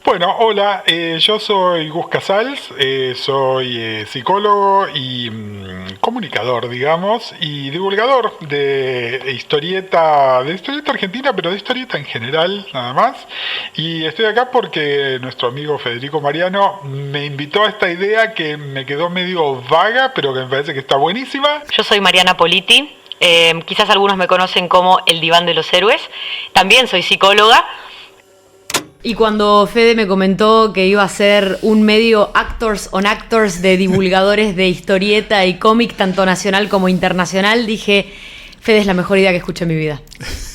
Bueno, hola, yo soy Gus Casals, soy psicólogo y comunicador, digamos, y divulgador de historieta argentina, pero de historieta en general, nada más. Y estoy acá porque nuestro amigo Federico Mariano me invitó a esta idea que me quedó medio vaga, pero que me parece que está buenísima. Yo soy Mariana Politi, quizás algunos me conocen como el Diván de los Héroes, también soy psicóloga. Y cuando Fede me comentó que iba a ser un medio Actors on Actors de divulgadores de historieta y cómic, tanto nacional como internacional, dije, Fede es la mejor idea que escuché en mi vida.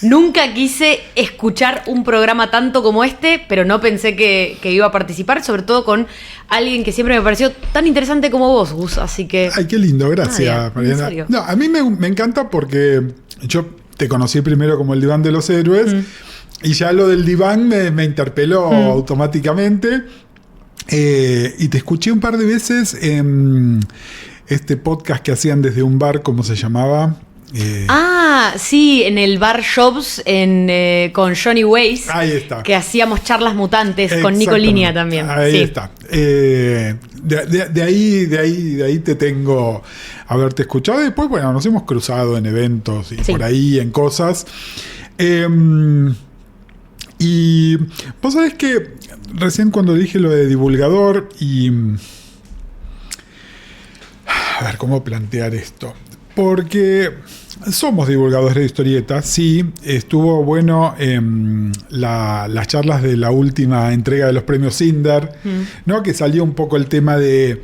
Nunca quise escuchar un programa tanto como este, pero no pensé que iba a participar, sobre todo con alguien que siempre me pareció tan interesante como vos, Gus, así que... Ay, qué lindo, gracias, Mariana. ¿En serio? No, a mí me encanta porque yo te conocí primero como el Diván de los Héroes, y ya lo del diván me interpeló automáticamente. Y te escuché un par de veces en este podcast que hacían desde un bar, ¿cómo se llamaba? Sí, en el Bar Shops con Johnny Weiss. Ahí está. Que hacíamos charlas mutantes con Nico Linia también. Ahí está. De ahí te tengo haberte escuchado. Después, bueno, nos hemos cruzado en eventos y por ahí, en cosas. Y vos sabés que recién cuando dije lo de divulgador y... A ver, ¿cómo plantear esto? Porque somos divulgadores de historietas, sí. Estuvo bueno las charlas de la última entrega de los premios Cinder, ¿no? Que salió un poco el tema de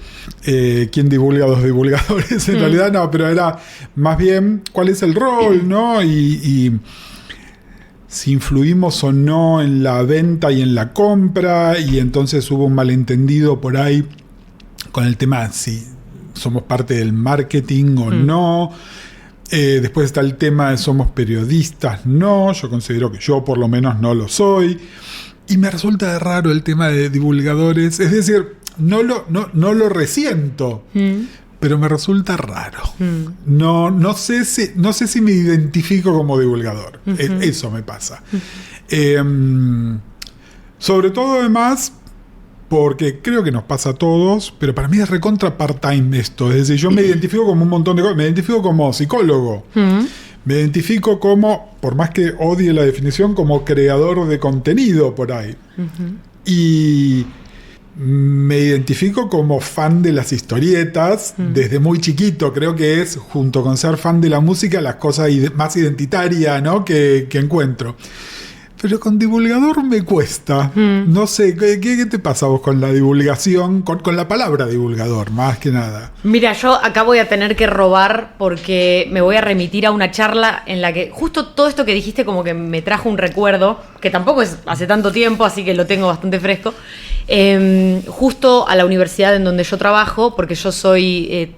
quién divulga a los divulgadores. En realidad no, pero era más bien cuál es el rol, ¿no? Y si influimos o no en la venta y en la compra, y entonces hubo un malentendido por ahí con el tema si somos parte del marketing o no. Después está el tema de somos periodistas, no. Yo considero que yo por lo menos no lo soy. Y me resulta raro el tema de divulgadores. Es decir, no lo resiento, pero me resulta raro. No sé si me identifico como divulgador. Eso me pasa. Sobre todo, además, porque creo que nos pasa a todos, pero para mí es recontra part-time esto. Es decir, yo me identifico como un montón de cosas. Me identifico como psicólogo. Me identifico como, por más que odie la definición, como creador de contenido por ahí. Y me identifico como fan de las historietas desde muy chiquito. Creo que es, junto con ser fan de la música, las cosas más identitarias, ¿no? que encuentro. Pero con divulgador me cuesta. No sé, ¿qué te pasa vos con la divulgación? Con la palabra divulgador, más que nada. Mira, yo acá voy a tener que robar porque me voy a remitir a una charla en la que justo todo esto que dijiste como que me trajo un recuerdo, que tampoco es hace tanto tiempo, así que lo tengo bastante fresco. Justo a la universidad en donde yo trabajo, porque yo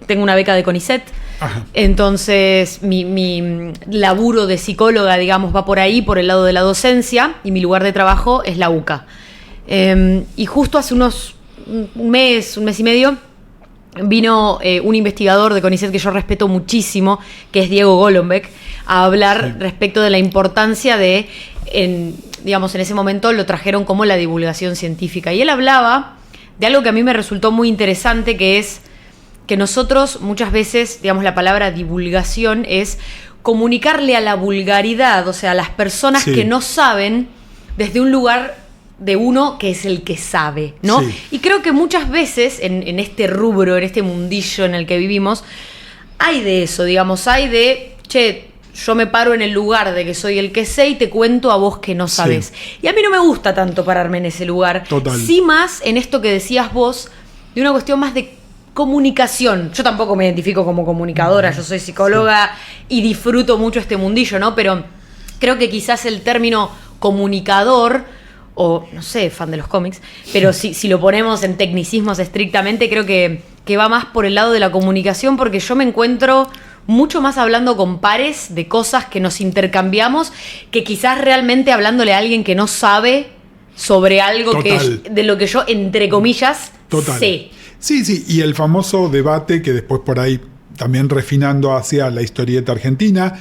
tengo una beca de CONICET. Ajá. Entonces mi laburo de psicóloga, digamos, va por ahí, por el lado de la docencia, y mi lugar de trabajo es la UCA. Y justo hace un mes y medio, vino un investigador de CONICET que yo respeto muchísimo, que es Diego Golombek, a hablar respecto de la importancia de, digamos, en ese momento lo trajeron como la divulgación científica. Y él hablaba de algo que a mí me resultó muy interesante, que es que nosotros muchas veces, digamos, la palabra divulgación es comunicarle a la vulgaridad, o sea, a las personas que no saben, desde un lugar de uno que es el que sabe, ¿no? Sí. Y creo que muchas veces en este rubro, en este mundillo en el que vivimos, hay de eso, digamos, hay de, che, yo me paro en el lugar de que soy el que sé y te cuento a vos que no sabés. Sí. Y a mí no me gusta tanto pararme en ese lugar. Total. Sí, más en esto que decías vos, de una cuestión más de comunicación. Yo tampoco me identifico como comunicadora, yo soy psicóloga y disfruto mucho este mundillo, ¿no? Pero creo que quizás el término comunicador, o no sé, fan de los cómics, pero si lo ponemos en tecnicismos estrictamente, creo que va más por el lado de la comunicación, porque yo me encuentro mucho más hablando con pares de cosas que nos intercambiamos, que quizás realmente hablándole a alguien que no sabe sobre algo de lo que yo, entre comillas, sé. Sí, y el famoso debate que después por ahí, también refinando hacia la historieta argentina,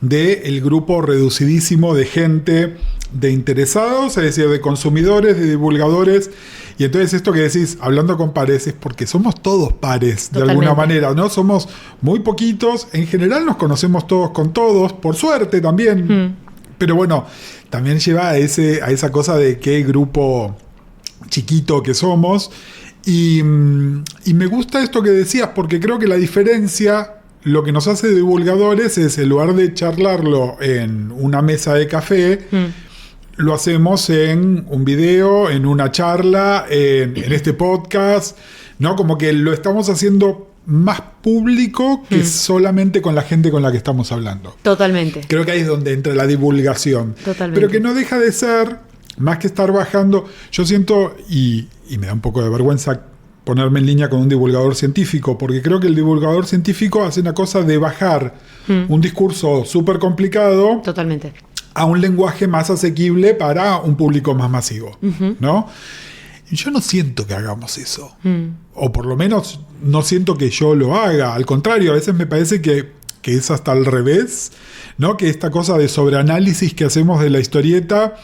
del grupo reducidísimo de gente, de interesados, es decir, de consumidores, de divulgadores. Y entonces esto que decís, hablando con pares, es porque somos todos pares, de alguna manera, ¿no? Somos muy poquitos, en general nos conocemos todos con todos, por suerte también. Pero bueno, también lleva a esa cosa de qué grupo chiquito que somos. Y me gusta esto que decías, porque creo que la diferencia, lo que nos hace divulgadores es, en lugar de charlarlo en una mesa de café, lo hacemos en un video, en una charla, en este podcast, ¿no? Como que lo estamos haciendo más público que solamente con la gente con la que estamos hablando. Totalmente. Creo que ahí es donde entra la divulgación. Totalmente. Pero que no deja de ser, más que estar bajando, yo siento, y me da un poco de vergüenza ponerme en línea con un divulgador científico, porque creo que el divulgador científico hace una cosa de bajar un discurso súper complicado. Totalmente. A un lenguaje más asequible para un público más masivo, ¿no? Y yo no siento que hagamos eso. O por lo menos no siento que yo lo haga. Al contrario, a veces me parece que es hasta al revés, ¿no? Que esta cosa de sobreanálisis que hacemos de la historieta,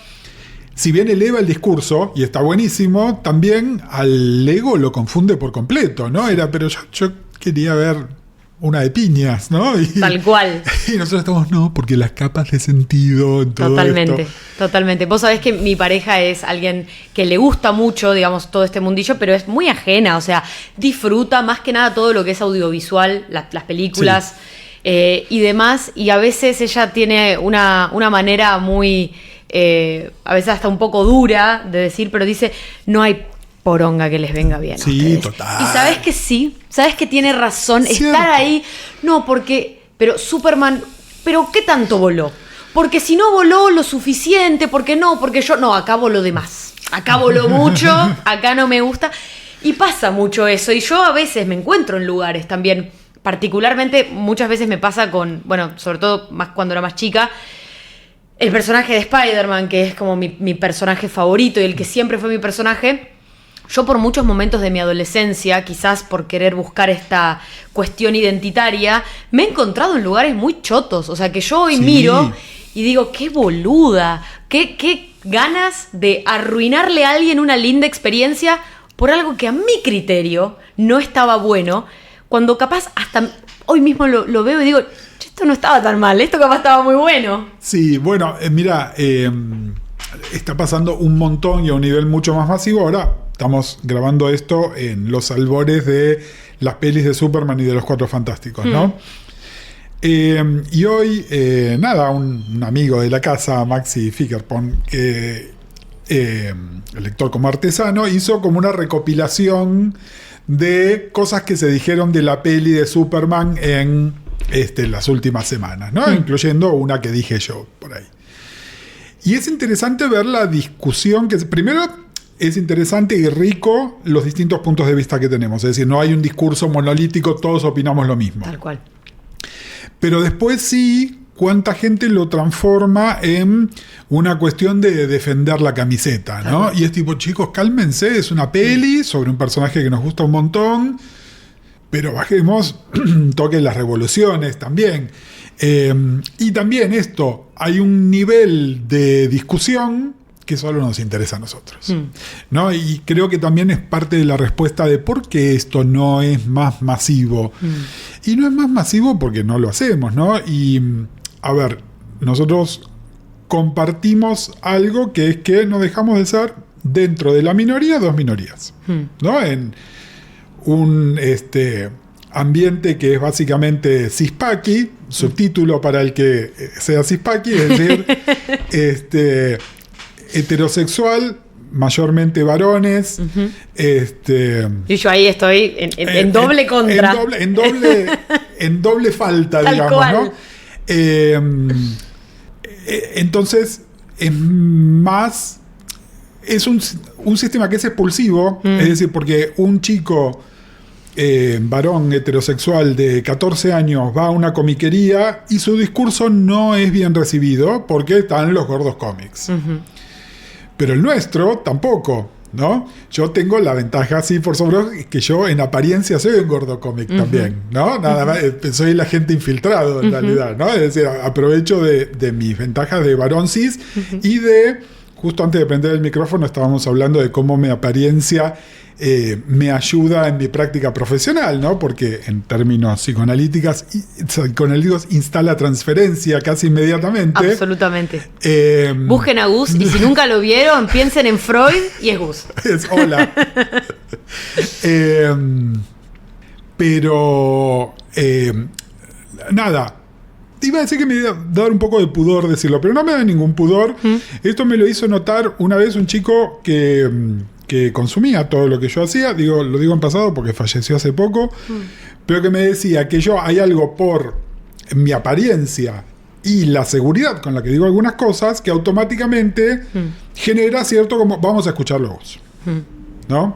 si bien eleva el discurso, y está buenísimo, también al ego lo confunde por completo, ¿no? Pero yo quería ver una de piñas, ¿no? Tal cual. Y nosotros estamos, no, porque las capas de sentido en todo esto. Totalmente. Vos sabés que mi pareja es alguien que le gusta mucho, digamos, todo este mundillo, pero es muy ajena, o sea, disfruta más que nada todo lo que es audiovisual, las películas y demás, y a veces ella tiene una manera muy, a veces hasta un poco dura de decir, pero dice, no hay poronga que les venga bien. Sí, total. Y sabes que sí, sabes que tiene razón. Cierto. Estar ahí, no, pero Superman, pero ¿qué tanto voló? Porque si no voló lo suficiente, porque yo, no, acá voló de más. Acá voló mucho, acá no me gusta. Y pasa mucho eso. Y yo a veces me encuentro en lugares también, particularmente muchas veces me pasa con, bueno, sobre todo más cuando era más chica, el personaje de Spider-Man, que es como mi personaje favorito y el que siempre fue mi personaje. Yo por muchos momentos de mi adolescencia, quizás por querer buscar esta cuestión identitaria, me he encontrado en lugares muy chotos. O sea, que yo hoy miro y digo, qué boluda, qué ganas de arruinarle a alguien una linda experiencia por algo que a mi criterio no estaba bueno, cuando capaz hasta hoy mismo lo veo y digo, esto no estaba tan mal, esto capaz estaba muy bueno. Sí, bueno, mira, está pasando un montón y a un nivel mucho más masivo. Ahora estamos grabando esto en los albores de las pelis de Superman y de los Cuatro Fantásticos, ¿no? Y hoy, un amigo de la casa, Maxi Fickerpon, que lector como artesano, hizo como una recopilación de cosas que se dijeron de la peli de Superman en las últimas semanas, ¿no? Incluyendo una que dije yo por ahí. Y es interesante ver la discusión que... Primero, es interesante y rico los distintos puntos de vista que tenemos. Es decir, no hay un discurso monolítico, todos opinamos lo mismo. Tal cual. Pero después sí, cuánta gente lo transforma en una cuestión de defender la camiseta, ¿no? Y es tipo, chicos, cálmense, es una peli sobre un personaje que nos gusta un montón, pero bajemos, toquen las revoluciones también. Y también esto, hay un nivel de discusión que solo nos interesa a nosotros, ¿no? Y creo que también es parte de la respuesta de por qué esto no es más masivo. Y no es más masivo porque no lo hacemos, ¿no? Y, a ver, nosotros compartimos algo que es que no dejamos de ser, dentro de la minoría, dos minorías, ¿no? En un ambiente que es básicamente cispaqui, subtítulo para el que sea cispaqui, es decir, heterosexual, mayormente varones. Y yo ahí estoy en doble contra. En doble falta, tal digamos, cual. ¿no? Entonces, es más... Es un sistema que es expulsivo, es decir, porque un chico... varón heterosexual de 14 años va a una comiquería y su discurso no es bien recibido porque están los gordos cómics. Pero el nuestro tampoco. ¿no? Yo tengo la ventaja, sí, por sobre que yo en apariencia soy un gordo cómic también, ¿no? Nada más, soy el agente infiltrado en realidad, ¿no? Es decir, aprovecho de mis ventajas de varón cis y justo antes de prender el micrófono estábamos hablando de cómo mi apariencia me ayuda en mi práctica profesional, ¿no? Porque en términos psicoanalíticos instala transferencia casi inmediatamente. Absolutamente. Busquen a Gus y si nunca lo vieron, piensen en Freud y es Gus. Hola. Pero nada. Iba a decir que me iba a dar un poco de pudor decirlo, pero no me da ningún pudor. Esto me lo hizo notar una vez un chico que consumía todo lo que yo hacía, lo digo en pasado porque falleció hace poco, pero que me decía que hay algo por mi apariencia y la seguridad con la que digo algunas cosas que automáticamente genera cierto como, vamos a escucharlo vos, ¿no?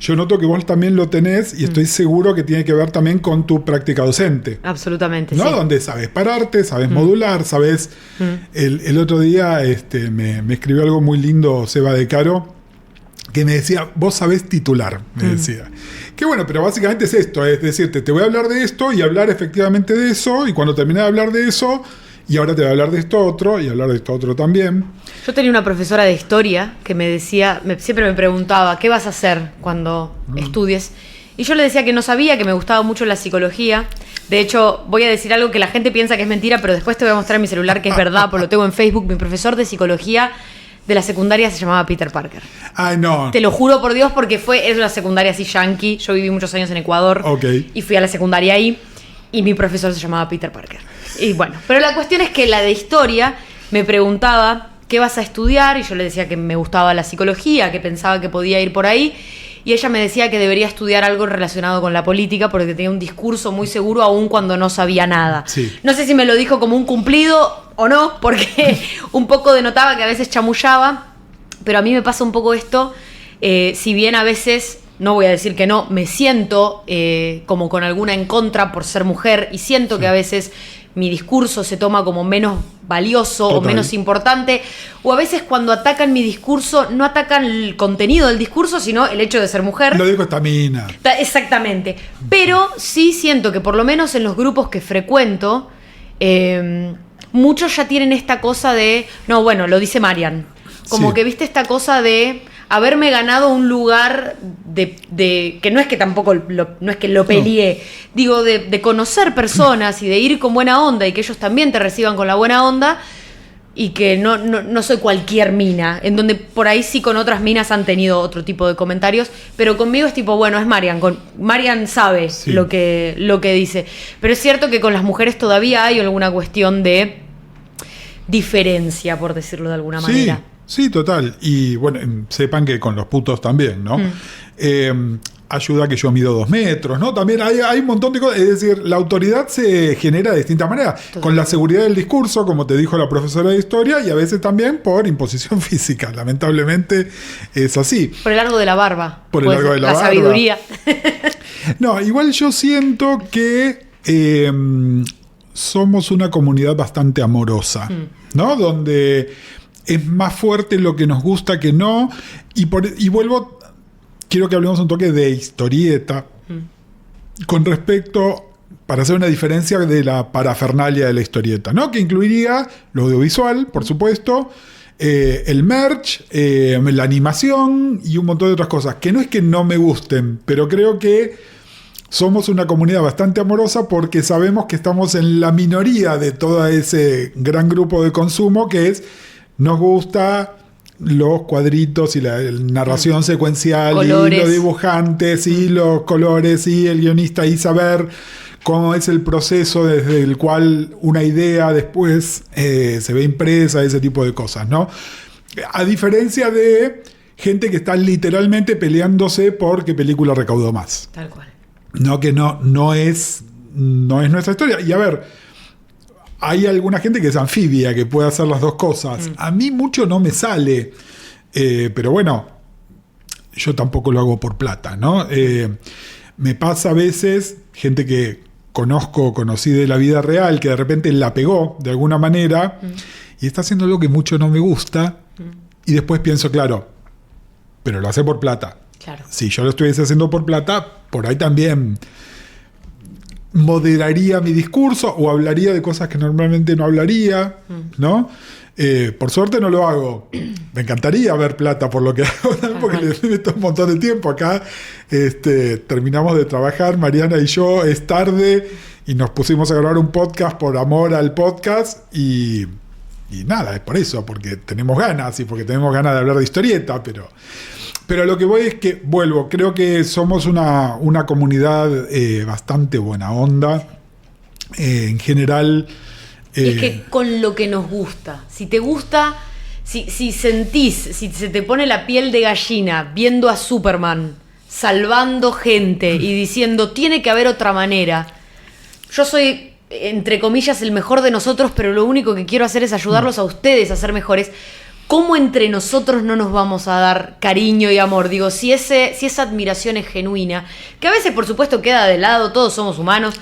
Yo noto que vos también lo tenés y estoy seguro que tiene que ver también con tu práctica docente. Absolutamente, ¿no? sí. Donde sabes pararte, sabes modular, sabes... El otro día me escribió algo muy lindo Seba de Caro, que me decía, vos sabés titular, me decía. Que bueno, pero básicamente es esto, es decirte, te voy a hablar de esto y hablar efectivamente de eso, y cuando termine de hablar de eso, y ahora te voy a hablar de esto otro, y hablar de esto otro también. Yo tenía una profesora de historia que me decía, siempre me preguntaba, ¿qué vas a hacer cuando estudies? Y yo le decía que no sabía, que me gustaba mucho la psicología. De hecho, voy a decir algo que la gente piensa que es mentira, pero después te voy a mostrar en mi celular que es verdad, porque lo tengo en Facebook. Mi profesor de psicología de la secundaria se llamaba Peter Parker. Ay, no. Te lo juro por Dios, porque es una secundaria así yankee. Yo viví muchos años en Ecuador y fui a la secundaria ahí, y mi profesor se llamaba Peter Parker. Y bueno, pero la cuestión es que la de historia me preguntaba, ¿qué vas a estudiar? Y yo le decía que me gustaba la psicología, que pensaba que podía ir por ahí. Y ella me decía que debería estudiar algo relacionado con la política porque tenía un discurso muy seguro aún cuando no sabía nada. Sí. No sé si me lo dijo como un cumplido o no, porque un poco denotaba que a veces chamullaba, pero a mí me pasa un poco esto, si bien a veces, no voy a decir que no, me siento como con alguna en contra por ser mujer y siento que a veces mi discurso se toma como menos valioso o menos importante, o a veces cuando atacan mi discurso no atacan el contenido del discurso, sino el hecho de ser mujer. Lo digo esta mina. Exactamente. Pero sí siento que por lo menos en los grupos que frecuento, muchos ya tienen esta cosa de, no, bueno, lo dice Marian. Como que viste esta cosa de haberme ganado un lugar de que no es que tampoco no es que lo peleé, digo, de conocer personas y de ir con buena onda y que ellos también te reciban con la buena onda y que no soy cualquier mina, en donde por ahí sí con otras minas han tenido otro tipo de comentarios, pero conmigo es tipo, bueno, es Marian, Marian sabe lo que dice, pero es cierto que con las mujeres todavía hay alguna cuestión de diferencia, por decirlo de alguna manera. Sí, total. Y bueno, sepan que con los putos también, ¿no? Ayuda que yo mido 2 metros, ¿no? También hay un montón de cosas. Es decir, la autoridad se genera de distintas maneras. Total. Con la seguridad del discurso, como te dijo la profesora de historia, y a veces también por imposición física. Lamentablemente es así. Por el largo de la barba. Por el largo de la barba. La sabiduría. No, igual yo siento que somos una comunidad bastante amorosa, ¿no? Donde es más fuerte lo que nos gusta que no. Y vuelvo, quiero que hablemos un toque de historieta con respecto, para hacer una diferencia de la parafernalia de la historieta, ¿no? Que incluiría lo audiovisual, por supuesto, el merch, la animación y un montón de otras cosas, que no es que no me gusten, pero creo que somos una comunidad bastante amorosa porque sabemos que estamos en la minoría de todo ese gran grupo de consumo que es, nos gusta los cuadritos y la narración secuencial, colores, y los dibujantes y los colores y el guionista, y saber cómo es el proceso desde el cual una idea después se ve impresa, ese tipo de cosas, ¿no? A diferencia de gente que está literalmente peleándose por qué película recaudó más. Tal cual. No, que no es nuestra historia. Y a ver, hay alguna gente que es anfibia, que puede hacer las dos cosas. A mí mucho no me sale, pero bueno, yo tampoco lo hago por plata, ¿no? Me pasa a veces, gente que conocí de la vida real, que de repente la pegó de alguna manera, y está haciendo algo que mucho no me gusta, y Y después pienso, claro, pero lo hace por plata. Claro. Si yo lo estuviese haciendo por plata, por ahí también moderaría mi discurso o hablaría de cosas que normalmente no hablaría, ¿no? Por suerte no lo hago. Me encantaría ver plata por lo que hago, ¿no? Porque le meto un montón de tiempo acá. Terminamos de trabajar, Mariana y yo, es tarde, y nos pusimos a grabar un podcast por amor al podcast, y nada, es por eso, porque tenemos ganas, y porque tenemos ganas de hablar de historieta, pero lo que voy es que, vuelvo, creo que somos una comunidad bastante buena onda. En general... es que con lo que nos gusta, si te gusta, si sentís, si se te pone la piel de gallina viendo a Superman salvando gente y diciendo tiene que haber otra manera, yo soy, entre comillas, el mejor de nosotros, pero lo único que quiero hacer es ayudarlos a ustedes a ser mejores. ¿Cómo entre nosotros no nos vamos a dar cariño y amor? Digo, si esa admiración es genuina, que a veces por supuesto queda de lado, todos somos humanos,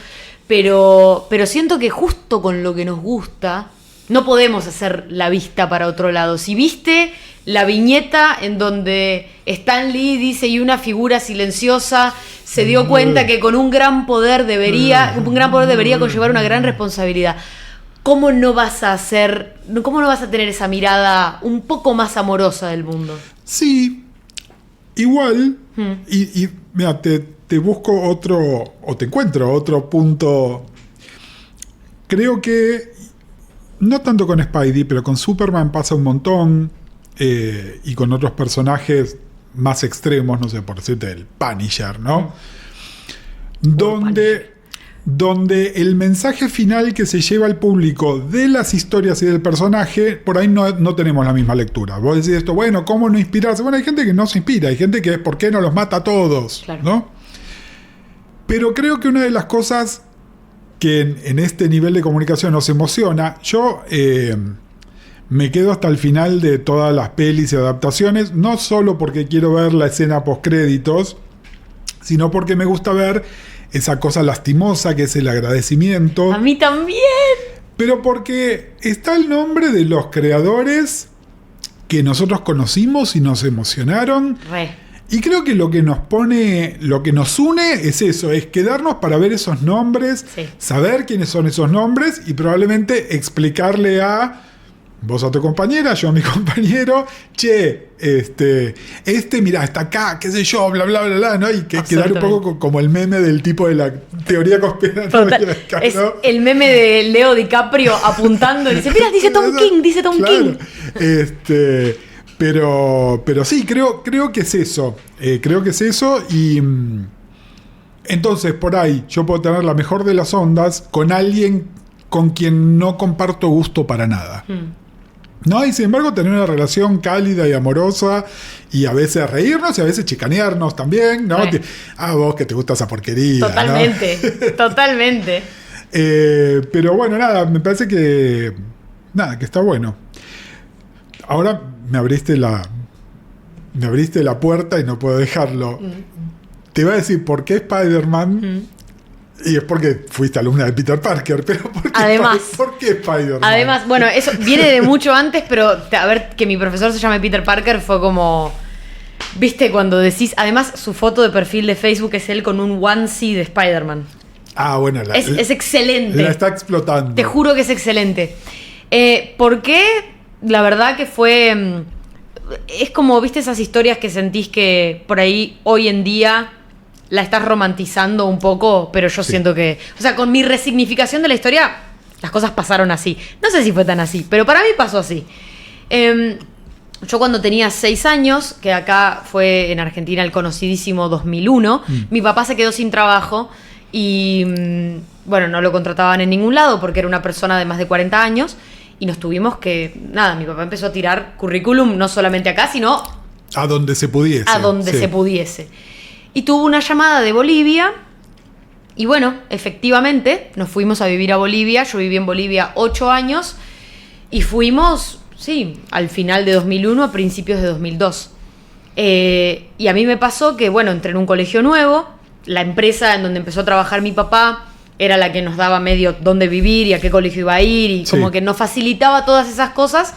pero siento que justo con lo que nos gusta no podemos hacer la vista para otro lado. Si viste la viñeta en donde Stan Lee dice y una figura silenciosa se dio cuenta que con un gran poder debería conllevar una gran responsabilidad. ¿Cómo no vas a tener esa mirada un poco más amorosa del mundo? Sí, igual, y mira, te busco otro, o te encuentro otro punto. Creo que, no tanto con Spidey, pero con Superman pasa un montón, y con otros personajes más extremos, no sé, por decirte, el Punisher, ¿no? Donde el mensaje final que se lleva al público de las historias y del personaje, por ahí no tenemos la misma lectura. Vos decís esto, bueno, ¿cómo no inspirarse? Bueno, hay gente que no se inspira, hay gente que ¿por qué no los mata a todos? Claro. ¿No? Pero creo que una de las cosas que en este nivel de comunicación nos emociona, yo me quedo hasta el final de todas las pelis y adaptaciones, no solo porque quiero ver la escena postcréditos, sino porque me gusta ver esa cosa lastimosa que es el agradecimiento. A mí también. Pero porque está el nombre de los creadores que nosotros conocimos y nos emocionaron. Y creo que lo que nos une es eso, es quedarnos para ver esos nombres, saber quiénes son esos nombres y probablemente explicarle vos a tu compañera, yo a mi compañero, mirá, está acá, qué sé yo, bla, bla, bla, bla, ¿no? Y quedar un poco como el meme del tipo de la teoría conspiranoica, ¿no? Es el meme de Leo DiCaprio apuntando y dice, mira, dice Tom King. Pero sí, creo que es eso. Creo que es eso y... entonces, por ahí, yo puedo tener la mejor de las ondas con alguien con quien no comparto gusto para nada. ¿No? Y sin embargo tener una relación cálida y amorosa y a veces reírnos y a veces chicanearnos también, ¿no? Vos que te gusta esa porquería. Totalmente, ¿no? Totalmente. Pero bueno, nada, me parece que está bueno. Ahora me abriste la puerta y no puedo dejarlo. Te iba a decir por qué Spider-Man. Y es porque fuiste alumna de Peter Parker, pero ¿por qué Spider-Man? Además, bueno, eso viene de mucho antes, pero a ver, que mi profesor se llame Peter Parker fue como... ¿Viste cuando decís? Además, su foto de perfil de Facebook es él con un onesie de Spider-Man. Bueno, es excelente. La está explotando. Te juro que es excelente. ¿Por qué? La verdad que fue... Es como, ¿viste esas historias que sentís que por ahí hoy en día... la estás romantizando un poco, pero yo siento que... O sea, con mi resignificación de la historia, las cosas pasaron así. No sé si fue tan así, pero para mí pasó así. Yo cuando tenía 6 años, que acá fue en Argentina el conocidísimo 2001, mi papá se quedó sin trabajo y, bueno, no lo contrataban en ningún lado porque era una persona de más de 40 años y nos tuvimos que... Nada, mi papá empezó a tirar currículum no solamente acá, sino... A donde se pudiese. A donde se pudiese. Y tuvo una llamada de Bolivia y bueno, efectivamente nos fuimos a vivir a Bolivia. Yo viví en Bolivia 8 años y fuimos, al final de 2001, a principios de 2002. Y a mí me pasó que, bueno, entré en un colegio nuevo. La empresa en donde empezó a trabajar mi papá era la que nos daba medio dónde vivir y a qué colegio iba a ir y como que nos facilitaba todas esas cosas.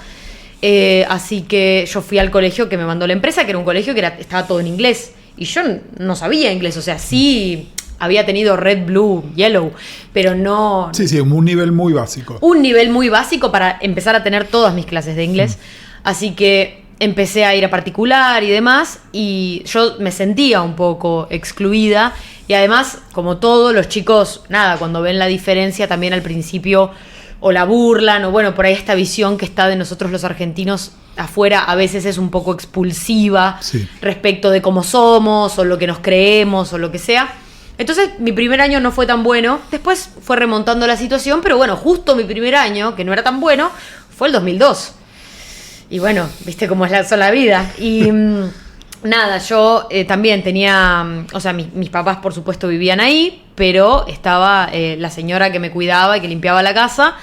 Así que yo fui al colegio que me mandó la empresa, que era un colegio que estaba todo en inglés. Y yo no sabía inglés, o sea, sí había tenido red, blue, yellow, pero no... Sí, un nivel muy básico. Un nivel muy básico para empezar a tener todas mis clases de inglés. Así que empecé a ir a particular y demás, y yo me sentía un poco excluida. Y además, como todos los chicos, nada, cuando ven la diferencia también al principio o la burlan, o bueno, por ahí esta visión que está de nosotros los argentinos afuera a veces es un poco expulsiva respecto de cómo somos o lo que nos creemos o lo que sea. Entonces mi primer año no fue tan bueno, después fue remontando la situación, pero bueno, justo mi primer año, que no era tan bueno, fue el 2002. Y bueno, viste cómo es la vida. Y nada, yo también tenía, o sea, mis papás por supuesto vivían ahí, pero estaba la señora que me cuidaba y que limpiaba la casa.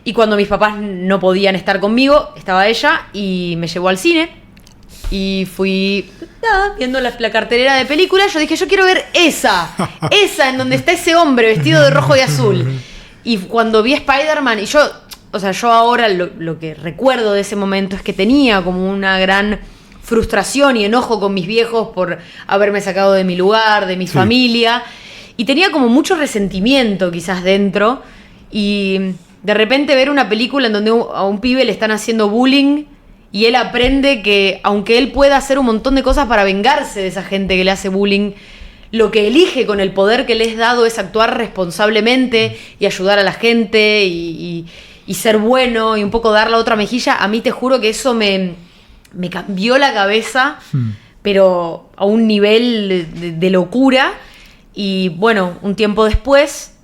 Y cuando mis papás no podían estar conmigo, estaba ella y me llevó al cine. Y fui viendo la cartelera de películas. Yo dije, yo quiero ver esa en donde está ese hombre vestido de rojo y azul. Y cuando vi Spider-Man, y yo ahora lo que recuerdo de ese momento es que tenía como una gran frustración y enojo con mis viejos por haberme sacado de mi lugar, de mi familia. Y tenía como mucho resentimiento quizás dentro. Y de repente ver una película en donde a un pibe le están haciendo bullying y él aprende que aunque él pueda hacer un montón de cosas para vengarse de esa gente que le hace bullying, lo que elige con el poder que le es dado es actuar responsablemente y ayudar a la gente y ser bueno y un poco dar la otra mejilla. A mí te juro que eso me cambió la cabeza, pero a un nivel de locura. Y bueno, un tiempo después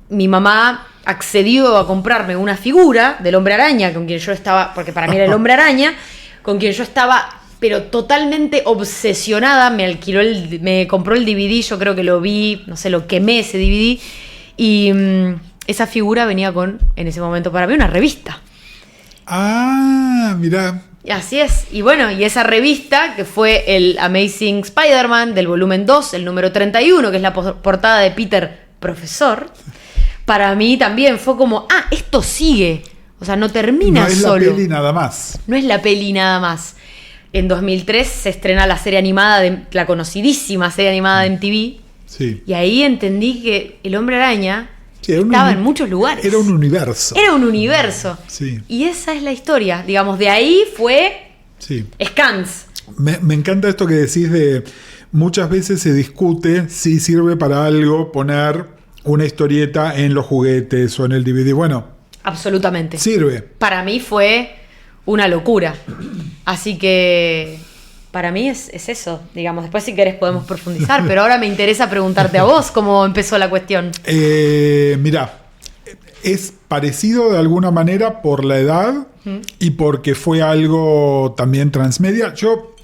mi mamá accedió a comprarme una figura del Hombre Araña, con quien yo estaba, porque para mí era el Hombre Araña, con quien yo estaba, pero totalmente obsesionada. Me compró el DVD, yo creo que lo vi, no sé, lo quemé ese DVD, y esa figura venía con, en ese momento para mí, una revista. Ah, mirá. Y así es. Y bueno, y esa revista, que fue el Amazing Spider-Man del volumen 2, el número 31, que es la portada de Peter Profesor, para mí también fue como, esto sigue. O sea, no termina solo. No es la peli nada más. No es la peli nada más. En 2003 se estrena la serie animada, la conocidísima serie animada de MTV. Sí. Y ahí entendí que el Hombre Araña estaba en muchos lugares. Era un universo. Era un universo. Sí. Y esa es la historia. Digamos, de ahí fue Scans. Me encanta esto que decís de muchas veces se discute si sirve para algo poner una historieta en los juguetes o en el DVD. Bueno, absolutamente. Sirve. Para mí fue una locura. Así que para mí es eso. Digamos, después si querés podemos profundizar, pero ahora me interesa preguntarte a vos cómo empezó la cuestión. Mirá, es parecido de alguna manera por la edad y porque fue algo también transmedia. Yo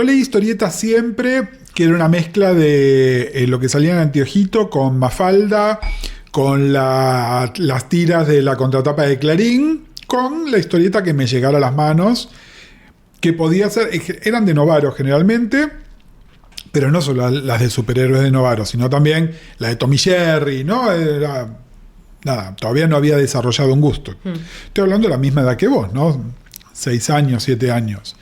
leí historietas siempre, que era una mezcla de lo que salía en Anteojito con Mafalda, con las tiras de la contratapa de Clarín, con la historieta que me llegara a las manos, que podía ser, eran de Novaro generalmente, pero no solo las de superhéroes de Novaro, sino también la de Tommy Jerry, ¿no? Nada, todavía no había desarrollado un gusto. Estoy hablando de la misma edad que vos, ¿no? 6 años, 7 años.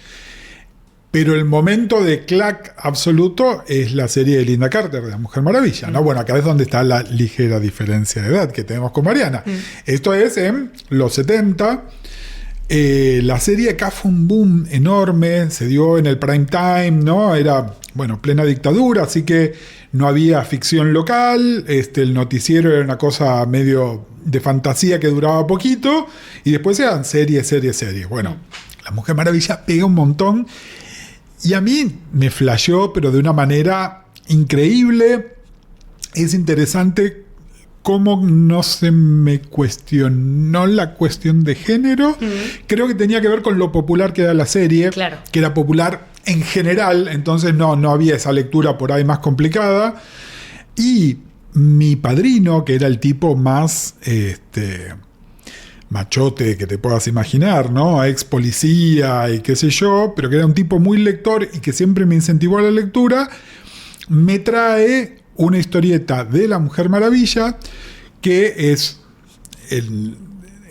Pero el momento de clac absoluto es la serie de Linda Carter, de La Mujer Maravilla, ¿no? Bueno, acá es donde está la ligera diferencia de edad que tenemos con Mariana. Esto es en los 70. La serie acá fue un boom enorme, se dio en el prime time, ¿no? Era, bueno, plena dictadura, así que no había ficción local, el noticiero era una cosa medio de fantasía que duraba poquito, y después eran series. Bueno, La Mujer Maravilla pega un montón, y a mí me flasheó, pero de una manera increíble. Es interesante cómo no se me cuestionó la cuestión de género. Creo que tenía que ver con lo popular que era la serie, claro, que era popular en general, entonces no había esa lectura por ahí más complicada. Y mi padrino, que era el tipo más machote que te puedas imaginar, ¿no? Ex policía y qué sé yo, pero que era un tipo muy lector y que siempre me incentivó a la lectura, me trae una historieta de La Mujer Maravilla, que es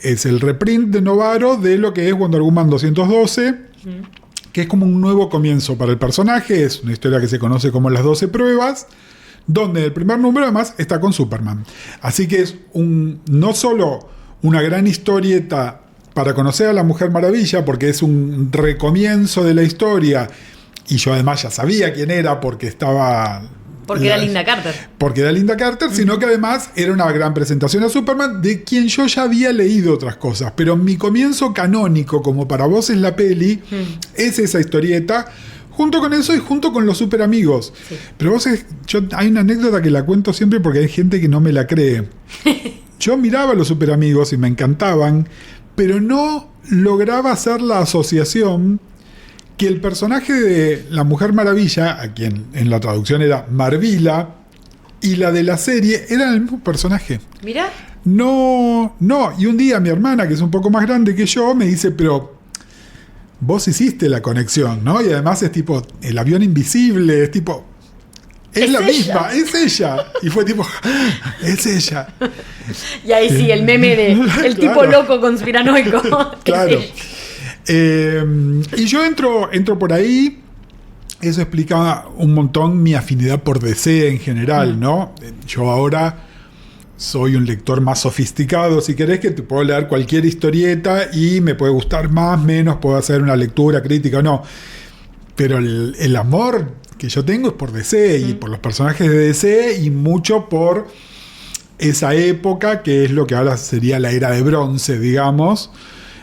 es el reprint de Novaro de lo que es Wonder Woman 212, que es como un nuevo comienzo para el personaje. Es una historia que se conoce como Las 12 Pruebas, donde el primer número además está con Superman. Así que es no solo una gran historieta para conocer a la Mujer Maravilla, porque es un recomienzo de la historia, y yo además ya sabía quién era porque estaba... Porque era Linda Carter. Porque era Linda Carter, sino que además era una gran presentación a Superman, de quien yo ya había leído otras cosas. Pero mi comienzo canónico, como para vos es la peli, es esa historieta, junto con eso y junto con los super amigos. Sí. Pero hay una anécdota que la cuento siempre porque hay gente que no me la cree. Yo miraba a los super amigos y me encantaban, pero no lograba hacer la asociación que el personaje de la Mujer Maravilla, a quien en la traducción era Marvila, y la de la serie eran el mismo personaje. ¿Mirá? No. Y un día mi hermana, que es un poco más grande que yo, me dice, pero vos hiciste la conexión, ¿no? Y además es tipo, el avión invisible, es tipo... Es la misma, es ella. Y fue tipo, es ella. Y ahí sí, el meme de el tipo claro. Loco conspiranoico. Claro. Y yo entro por ahí. Eso explica un montón mi afinidad por DC en general, ¿no? Yo ahora soy un lector más sofisticado, si querés, que te puedo leer cualquier historieta y me puede gustar más, menos, puedo hacer una lectura crítica o no. Pero el amor que yo tengo es por DC y por los personajes de DC, y mucho por esa época que es lo que ahora sería la era de bronce, digamos,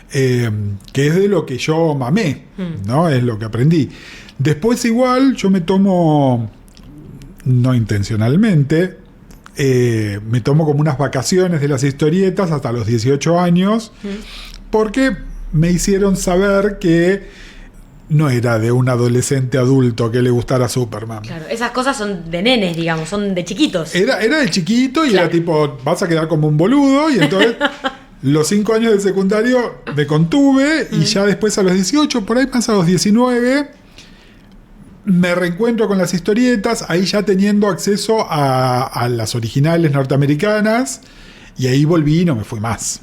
que es de lo que yo mamé, ¿no? Es lo que aprendí. Después igual yo me tomo, no intencionalmente, me tomo como unas vacaciones de las historietas hasta los 18 años, porque me hicieron saber que no era de un adolescente adulto que le gustara Superman. Claro, esas cosas son de nenes, digamos, son de chiquitos. Era de chiquito y claro. Era tipo, vas a quedar como un boludo, y entonces los 5 años de secundario me contuve, y ya después a los 18, por ahí más a los 19, me reencuentro con las historietas, ahí ya teniendo acceso a las originales norteamericanas, y ahí volví y no me fui más.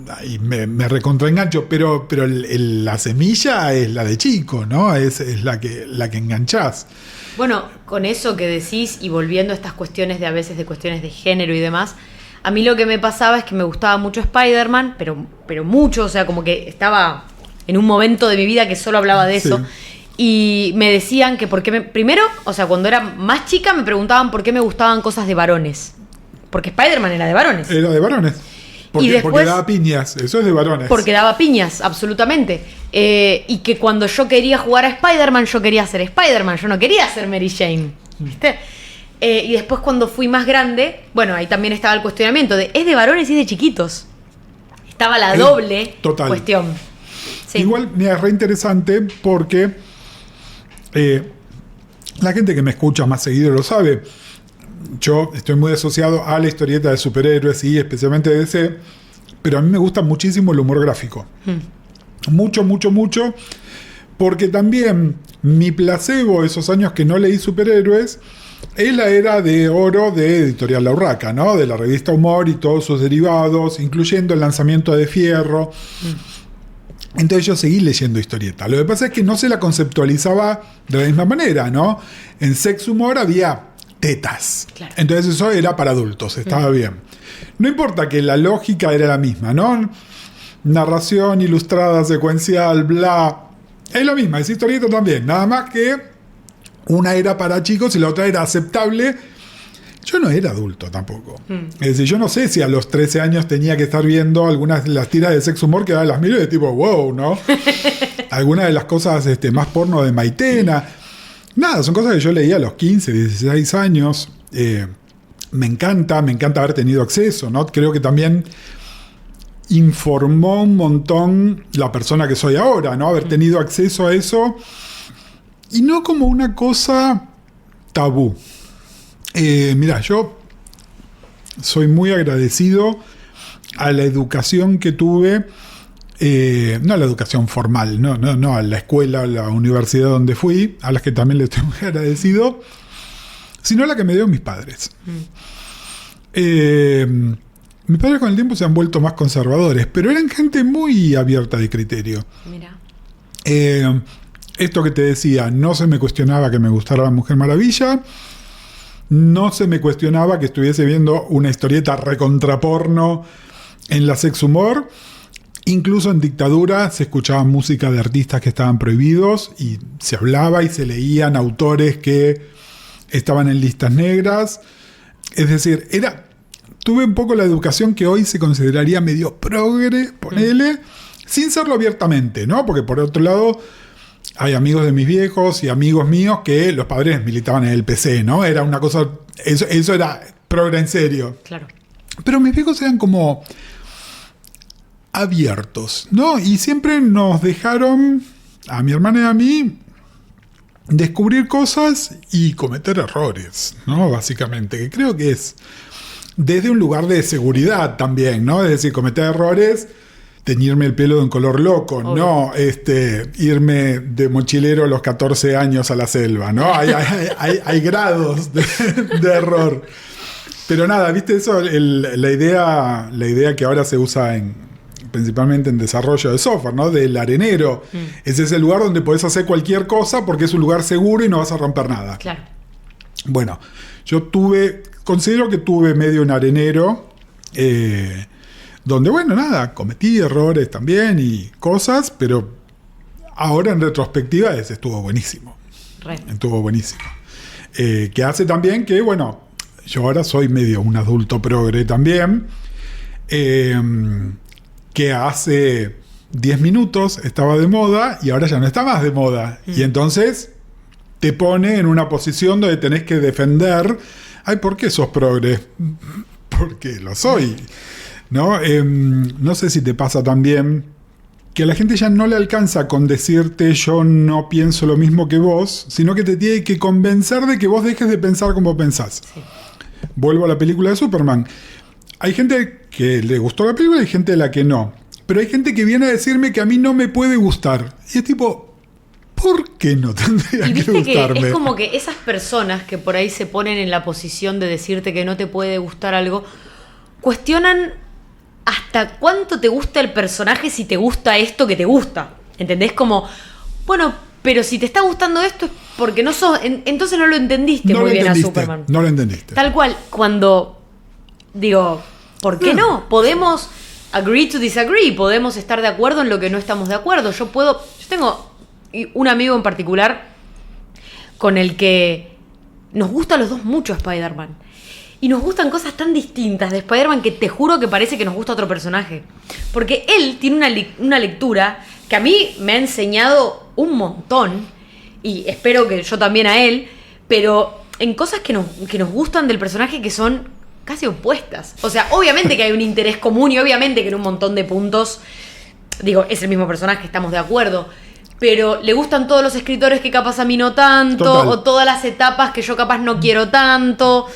Ahí me recontraengancho, pero la semilla es la de chico, ¿no? Es la que enganchás. Bueno, con eso que decís, y volviendo a estas cuestiones a veces de cuestiones de género y demás, a mí lo que me pasaba es que me gustaba mucho Spider-Man, pero mucho, o sea, como que estaba en un momento de mi vida que solo hablaba de eso. Sí. Y me decían que primero, o sea, cuando era más chica me preguntaban por qué me gustaban cosas de varones. Porque Spider-Man era de varones. Era de varones. Porque daba piñas, eso es de varones. Porque daba piñas, absolutamente. Y que cuando yo quería jugar a Spider-Man, yo quería ser Spider-Man, yo no quería ser Mary Jane, ¿viste? Y después cuando fui más grande, bueno, ahí también estaba el cuestionamiento de, ¿es de varones y de chiquitos? Estaba la doble cuestión. Sí. Igual me es re interesante porque la gente que me escucha más seguido lo sabe. Yo estoy muy asociado a la historieta de superhéroes y especialmente de DC, pero a mí me gusta muchísimo el humor gráfico. Mucho, porque también mi placebo, esos años que no leí superhéroes, es la era de oro de Editorial La Urraca, ¿no? De la revista Humor y todos sus derivados, incluyendo el lanzamiento de Fierro. Entonces yo seguí leyendo historieta. Lo que pasa es que no se la conceptualizaba de la misma manera, ¿no? En Sex Humor había tetas. Claro. Entonces eso era para adultos, estaba bien. No importa que la lógica era la misma, ¿no? Narración ilustrada, secuencial, bla. Es lo mismo, es historieta también. Nada más que una era para chicos y la otra era aceptable. Yo no era adulto tampoco. Es decir, yo no sé si a los 13 años tenía que estar viendo algunas de las tiras de Sex Humor que ahora las miro y de tipo, wow, ¿no? Algunas de las cosas más porno de Maitena. Nada, son cosas que yo leía a los 15, 16 años. Me encanta haber tenido acceso, ¿no? Creo que también informó un montón la persona que soy ahora, ¿no? Haber tenido acceso a eso, y no como una cosa tabú. Mirá, yo soy muy agradecido a la educación que tuve, no a la educación formal, no a la escuela, a la universidad donde fui, a las que también le estoy muy agradecido, sino a la que me dio mis padres. Mis padres con el tiempo se han vuelto más conservadores, pero eran gente muy abierta de criterio. Mira. Esto que te decía, no se me cuestionaba que me gustara la Mujer Maravilla, no se me cuestionaba que estuviese viendo una historieta recontraporno en la Sex Humor. Incluso en dictadura se escuchaba música de artistas que estaban prohibidos y se hablaba y se leían autores que estaban en listas negras. Es decir, tuve un poco la educación que hoy se consideraría medio progre, ponele, sin serlo abiertamente, ¿no? Porque por otro lado, hay amigos de mis viejos y amigos míos que los padres militaban en el PC, ¿no? Era una cosa, eso era progre en serio. Claro. Pero mis viejos eran como abiertos, ¿no? Y siempre nos dejaron, a mi hermana y a mí, descubrir cosas y cometer errores, ¿no? Básicamente, que creo que es desde un lugar de seguridad también, ¿no? Es decir, cometer errores, teñirme el pelo de un color loco, obvio. No irme de mochilero a los 14 años a la selva, ¿no? Hay grados de error. Pero nada, ¿viste eso? La idea que ahora se usa principalmente en desarrollo de software, ¿no? Del arenero. Ese es el lugar donde podés hacer cualquier cosa porque es un lugar seguro y no vas a romper nada. Claro. Bueno, considero que tuve medio un arenero, donde, bueno, nada, cometí errores también y cosas, pero ahora en retrospectiva estuvo buenísimo. Estuvo buenísimo. Que hace también que, bueno, yo ahora soy medio un adulto progre también, que hace 10 minutos estaba de moda y ahora ya no está más de moda. Y entonces te pone en una posición donde tenés que defender, ay, ¿por qué sos progre? Porque lo soy, ¿no? No sé si te pasa también que a la gente ya no le alcanza con decirte yo no pienso lo mismo que vos, sino que te tiene que convencer de que vos dejes de pensar como pensás. Sí. Vuelvo a la película de Superman. Hay gente que le gustó la película y hay gente a la que no. Pero hay gente que viene a decirme que a mí no me puede gustar. Y es tipo, ¿por qué no tendría que gustarme? Que es como que esas personas que por ahí se ponen en la posición de decirte que no te puede gustar algo, cuestionan hasta cuánto te gusta el personaje si te gusta esto que te gusta. ¿Entendés? Como, bueno, pero si te está gustando esto es porque no sos... entonces no lo entendiste muy bien a Superman. No lo entendiste. Tal cual, cuando... Digo, ¿por qué no? Podemos agree to disagree, podemos estar de acuerdo en lo que no estamos de acuerdo. Yo tengo un amigo en particular con el que nos gusta a los dos mucho Spider-Man. Y nos gustan cosas tan distintas de Spider-Man que te juro que parece que nos gusta otro personaje. Porque él tiene una lectura que a mí me ha enseñado un montón, y espero que yo también a él, pero en cosas que nos gustan del personaje que son casi opuestas. O sea, obviamente que hay un interés común y obviamente que en un montón de puntos, digo, es el mismo personaje, estamos de acuerdo, pero le gustan todos los escritores que capaz a mí no tanto, total. O todas las etapas que yo capaz no quiero tanto.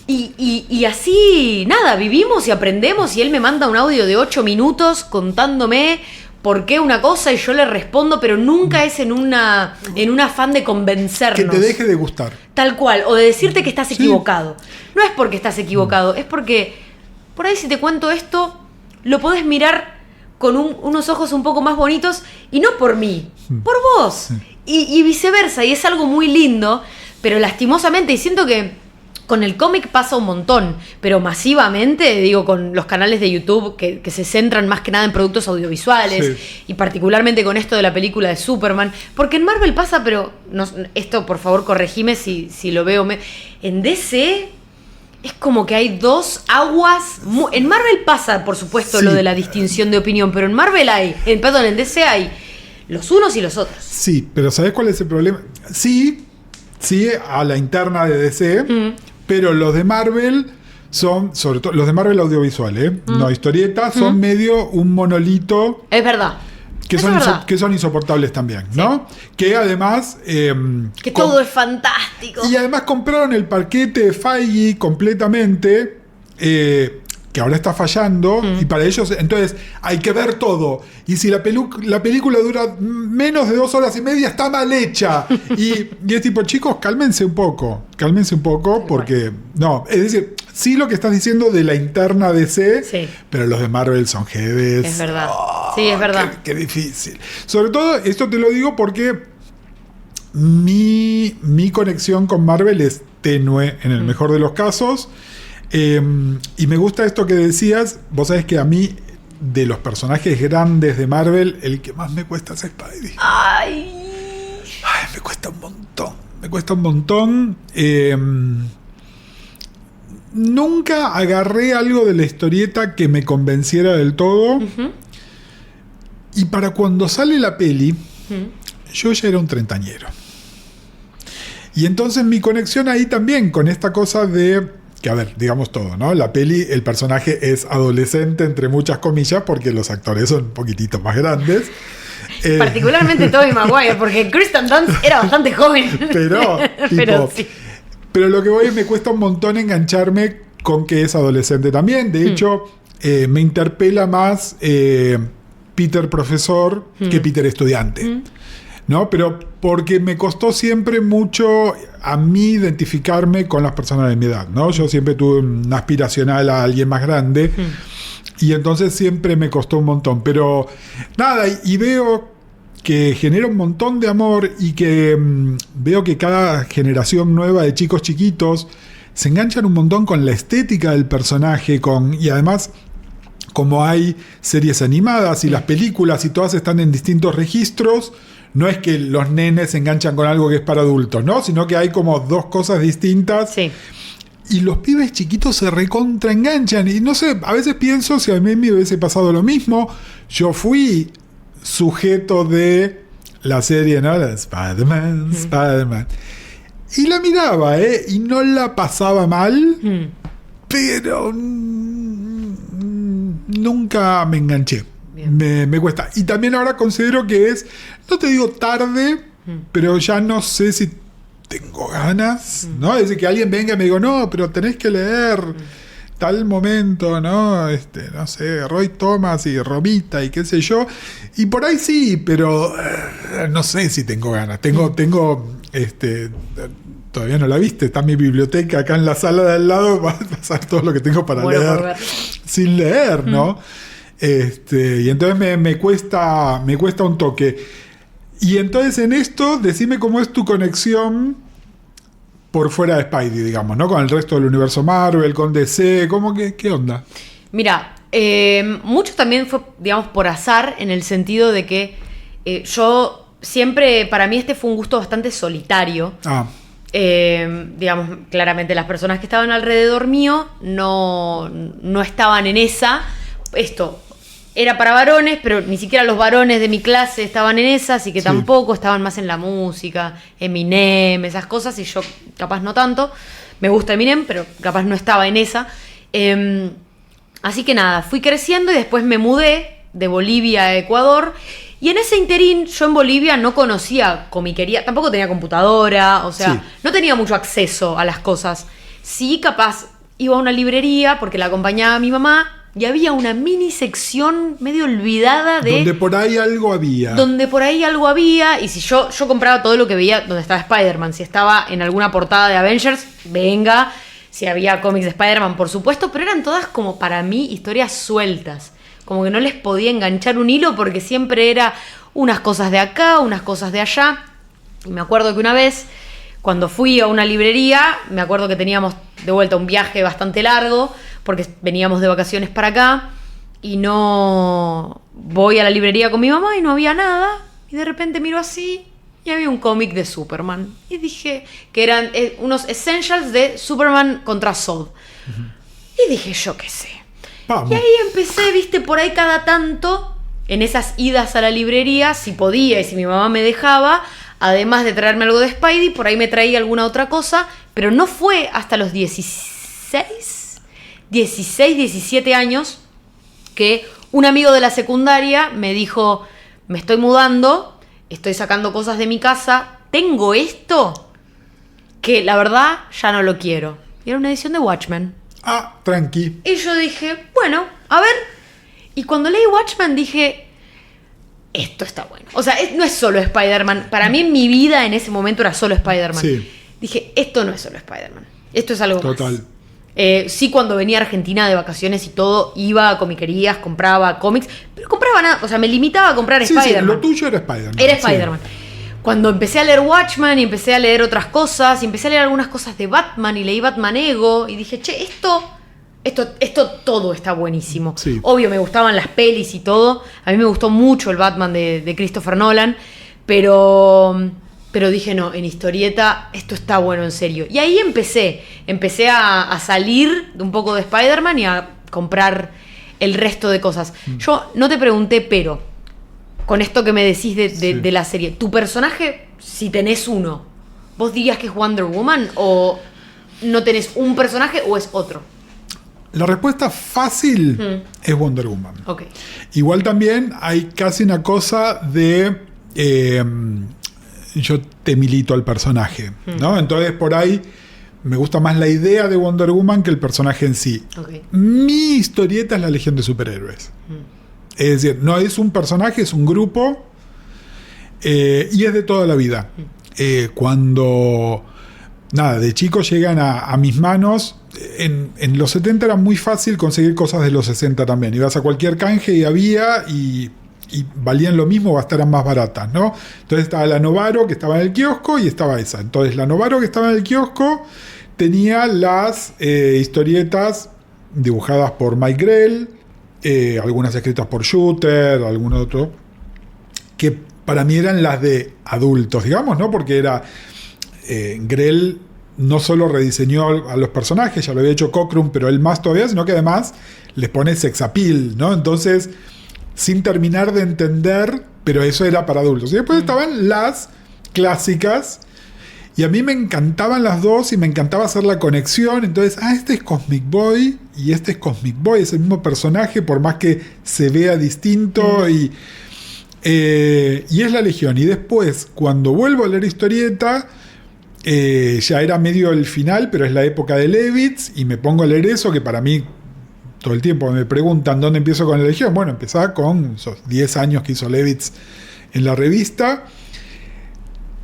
Y así, nada, vivimos y aprendemos y él me manda un audio de 8 minutos contándome por qué una cosa y yo le respondo, pero nunca es en un afán de convencernos. Que te deje de gustar. Tal cual, o de decirte que estás equivocado. No es porque estás equivocado, es porque por ahí si te cuento esto, lo podés mirar con unos ojos un poco más bonitos y no por mí, por vos. Y viceversa, y es algo muy lindo, pero lastimosamente, y siento que con el cómic pasa un montón, pero masivamente, digo, con los canales de YouTube que se centran más que nada en productos audiovisuales, y particularmente con esto de la película de Superman, porque en Marvel pasa, pero no, esto por favor corregime si lo veo. En DC es como que hay dos aguas. En Marvel pasa, por supuesto, lo de la distinción de opinión, pero en Marvel en DC hay los unos y los otros. Sí, pero ¿sabés cuál es el problema? Sí, a la interna de DC, pero los de Marvel son, sobre todo los de Marvel audiovisual, no historietas, son medio un monolito. Es verdad. Que son insoportables también, ¿no? Sí. Que además... que todo es fantástico. Y además compraron el paquete de Feige completamente. que ahora está fallando, y para ellos entonces hay que ver todo, y si la película dura menos de 2 horas y media está mal hecha, y es tipo, chicos, cálmense un poco, porque no, es decir, sí lo que estás diciendo de la interna DC, Sí. pero los de Marvel son jedes. Es verdad. Sí, es verdad. Qué difícil. Sobre todo, esto te lo digo porque mi conexión con Marvel es tenue en el mejor de los casos. Y me gusta esto que decías. Vos sabés que a mí, de los personajes grandes de Marvel, el que más me cuesta es Spidey. Ay, Me cuesta un montón. Nunca agarré algo de la historieta que me convenciera del todo. Y para cuando sale la peli, yo ya era un treintañero. Y entonces mi conexión ahí también con esta cosa de... que, a ver, digamos todo, ¿no? La peli, el personaje es adolescente, entre muchas comillas, porque los actores son un poquitito más grandes. particularmente Tobey Maguire, porque Kristen Dunst era bastante joven. Pero, tipo, Pero sí. pero lo que voy, me cuesta un montón engancharme con que es adolescente también. De hecho, me interpela más Peter profesor que Peter estudiante. ¿No? Pero porque me costó siempre mucho a mí identificarme con las personas de mi edad, ¿no? Yo siempre tuve un aspiracional a alguien más grande y entonces siempre me costó un montón. Pero nada, y veo que genera un montón de amor y que veo que cada generación nueva de chicos chiquitos se enganchan un montón con la estética del personaje, y además... como hay series animadas y las películas y todas están en distintos registros, no es que los nenes se enganchan con algo que es para adultos, ¿no? Sino que hay como dos cosas distintas. Sí. Y los pibes chiquitos se recontra enganchan. Y no sé, a veces pienso si a mí me hubiese pasado lo mismo. Yo fui sujeto de la serie, ¿no? La de Spider-Man. Y la miraba, y no la pasaba mal, pero nunca me enganché. Me cuesta. Y también ahora considero que es, no te digo tarde, pero ya no sé si tengo ganas, ¿no? Es decir, que alguien venga y me diga, no, pero tenés que leer tal momento, ¿no? No sé, Roy Thomas y Romita y qué sé yo. Y por ahí sí, pero no sé si tengo ganas. Tengo todavía no la viste, está mi biblioteca acá en la sala de al lado, vas a pasar todo lo que tengo para leer sin leer, ¿no? Y entonces me cuesta un toque. Y entonces en esto, decime cómo es tu conexión por fuera de Spidey, digamos, ¿no? Con el resto del universo Marvel, con DC, ¿qué onda? Mira, mucho también fue, digamos, por azar, en el sentido de que yo siempre, para mí fue un gusto bastante solitario. Digamos, claramente las personas que estaban alrededor mío no estaban en esa. Esto era para varones, pero ni siquiera los varones de mi clase estaban en esa, así que tampoco estaban más en la música, Eminem, esas cosas, y yo capaz no tanto. Me gusta Eminem, pero capaz no estaba en esa. Así que nada, fui creciendo y después me mudé de Bolivia a Ecuador. Y en ese interín, yo en Bolivia no conocía comiquería, tampoco tenía computadora, o sea, no tenía mucho acceso a las cosas. Sí, capaz iba a una librería porque la acompañaba mi mamá y había una mini sección medio olvidada de... Donde por ahí algo había. Y si yo compraba todo lo que veía donde estaba Spider-Man. Si estaba en alguna portada de Avengers, venga. Si había cómics de Spider-Man, por supuesto. Pero eran todas como para mí historias sueltas. Como que no les podía enganchar un hilo porque siempre era unas cosas de acá, unas cosas de allá. Y me acuerdo que una vez, cuando fui a una librería, me acuerdo que teníamos de vuelta un viaje bastante largo, porque veníamos de vacaciones para acá, y no voy a la librería con mi mamá y no había nada. Y de repente miro así y había un cómic de Superman. Y dije que eran unos essentials de Superman contra Zod. Y dije, yo qué sé. Vamos. Y ahí empecé, viste, por ahí cada tanto, en esas idas a la librería, si podía y si mi mamá me dejaba, además de traerme algo de Spidey, por ahí me traía alguna otra cosa, pero no fue hasta los 16, 17 años que un amigo de la secundaria me dijo, me estoy mudando, estoy sacando cosas de mi casa, tengo esto que la verdad ya no lo quiero. Y era una edición de Watchmen. Tranqui. Y yo dije, bueno, a ver. Y cuando leí Watchmen dije, esto está bueno. O sea, no es solo Spider-Man. Para mí en mi vida en ese momento era solo Spider-Man. Sí. Dije, esto no es solo Spider-Man. Esto es algo Total. más. Sí, cuando venía a Argentina de vacaciones y todo, iba a comiquerías, compraba cómics, pero compraba nada, o sea, me limitaba a comprar Spider-Man. Sí, lo tuyo era Spider-Man. Era Spider-Man. Sí. Cuando empecé a leer Watchmen y empecé a leer otras cosas, y empecé a leer algunas cosas de Batman y leí Batman Ego, y dije, che, esto todo está buenísimo. Sí. Obvio, me gustaban las pelis y todo. A mí me gustó mucho el Batman de Christopher Nolan, pero dije, no, en historieta esto está bueno en serio. Y ahí empecé a salir de un poco de Spider-Man y a comprar el resto de cosas. Yo no te pregunté, pero con esto que me decís de la serie, ¿tu personaje, si tenés uno, vos dirías que es Wonder Woman o no tenés un personaje o es otro? La respuesta fácil es Wonder Woman. Okay. Igual también hay casi una cosa de yo te milito al personaje, ¿no? Entonces por ahí me gusta más la idea de Wonder Woman que el personaje en sí. Okay. Mi historieta es la Legión de Superhéroes. Es decir, no es un personaje, es un grupo y es de toda la vida. Cuando de chicos llegan a mis manos, en los 70 era muy fácil conseguir cosas de los 60 también. Ibas a cualquier canje y había y valían lo mismo o hasta eran más baratas, ¿no? Entonces estaba la Novaro que estaba en el kiosco y estaba esa. Entonces la Novaro que estaba en el kiosco tenía las historietas dibujadas por Mike Grell, algunas escritas por Shooter, algún otro, que para mí eran las de adultos, digamos, ¿no? Porque era Grell no solo rediseñó a los personajes, ya lo había hecho Cockrum, pero él más todavía, sino que además les pone sex appeal, ¿no? Entonces, sin terminar de entender, pero eso era para adultos. Y después estaban las clásicas, y a mí me encantaban las dos y me encantaba hacer la conexión. Entonces, este es Cosmic Boy y este es Cosmic Boy, es el mismo personaje, por más que se vea distinto, y es la Legión. Y después, cuando vuelvo a leer historieta, ya era medio el final, pero es la época de Levitz, y me pongo a leer eso, que para mí todo el tiempo me preguntan dónde empiezo con la Legión. Bueno, empezaba con esos 10 años que hizo Levitz en la revista,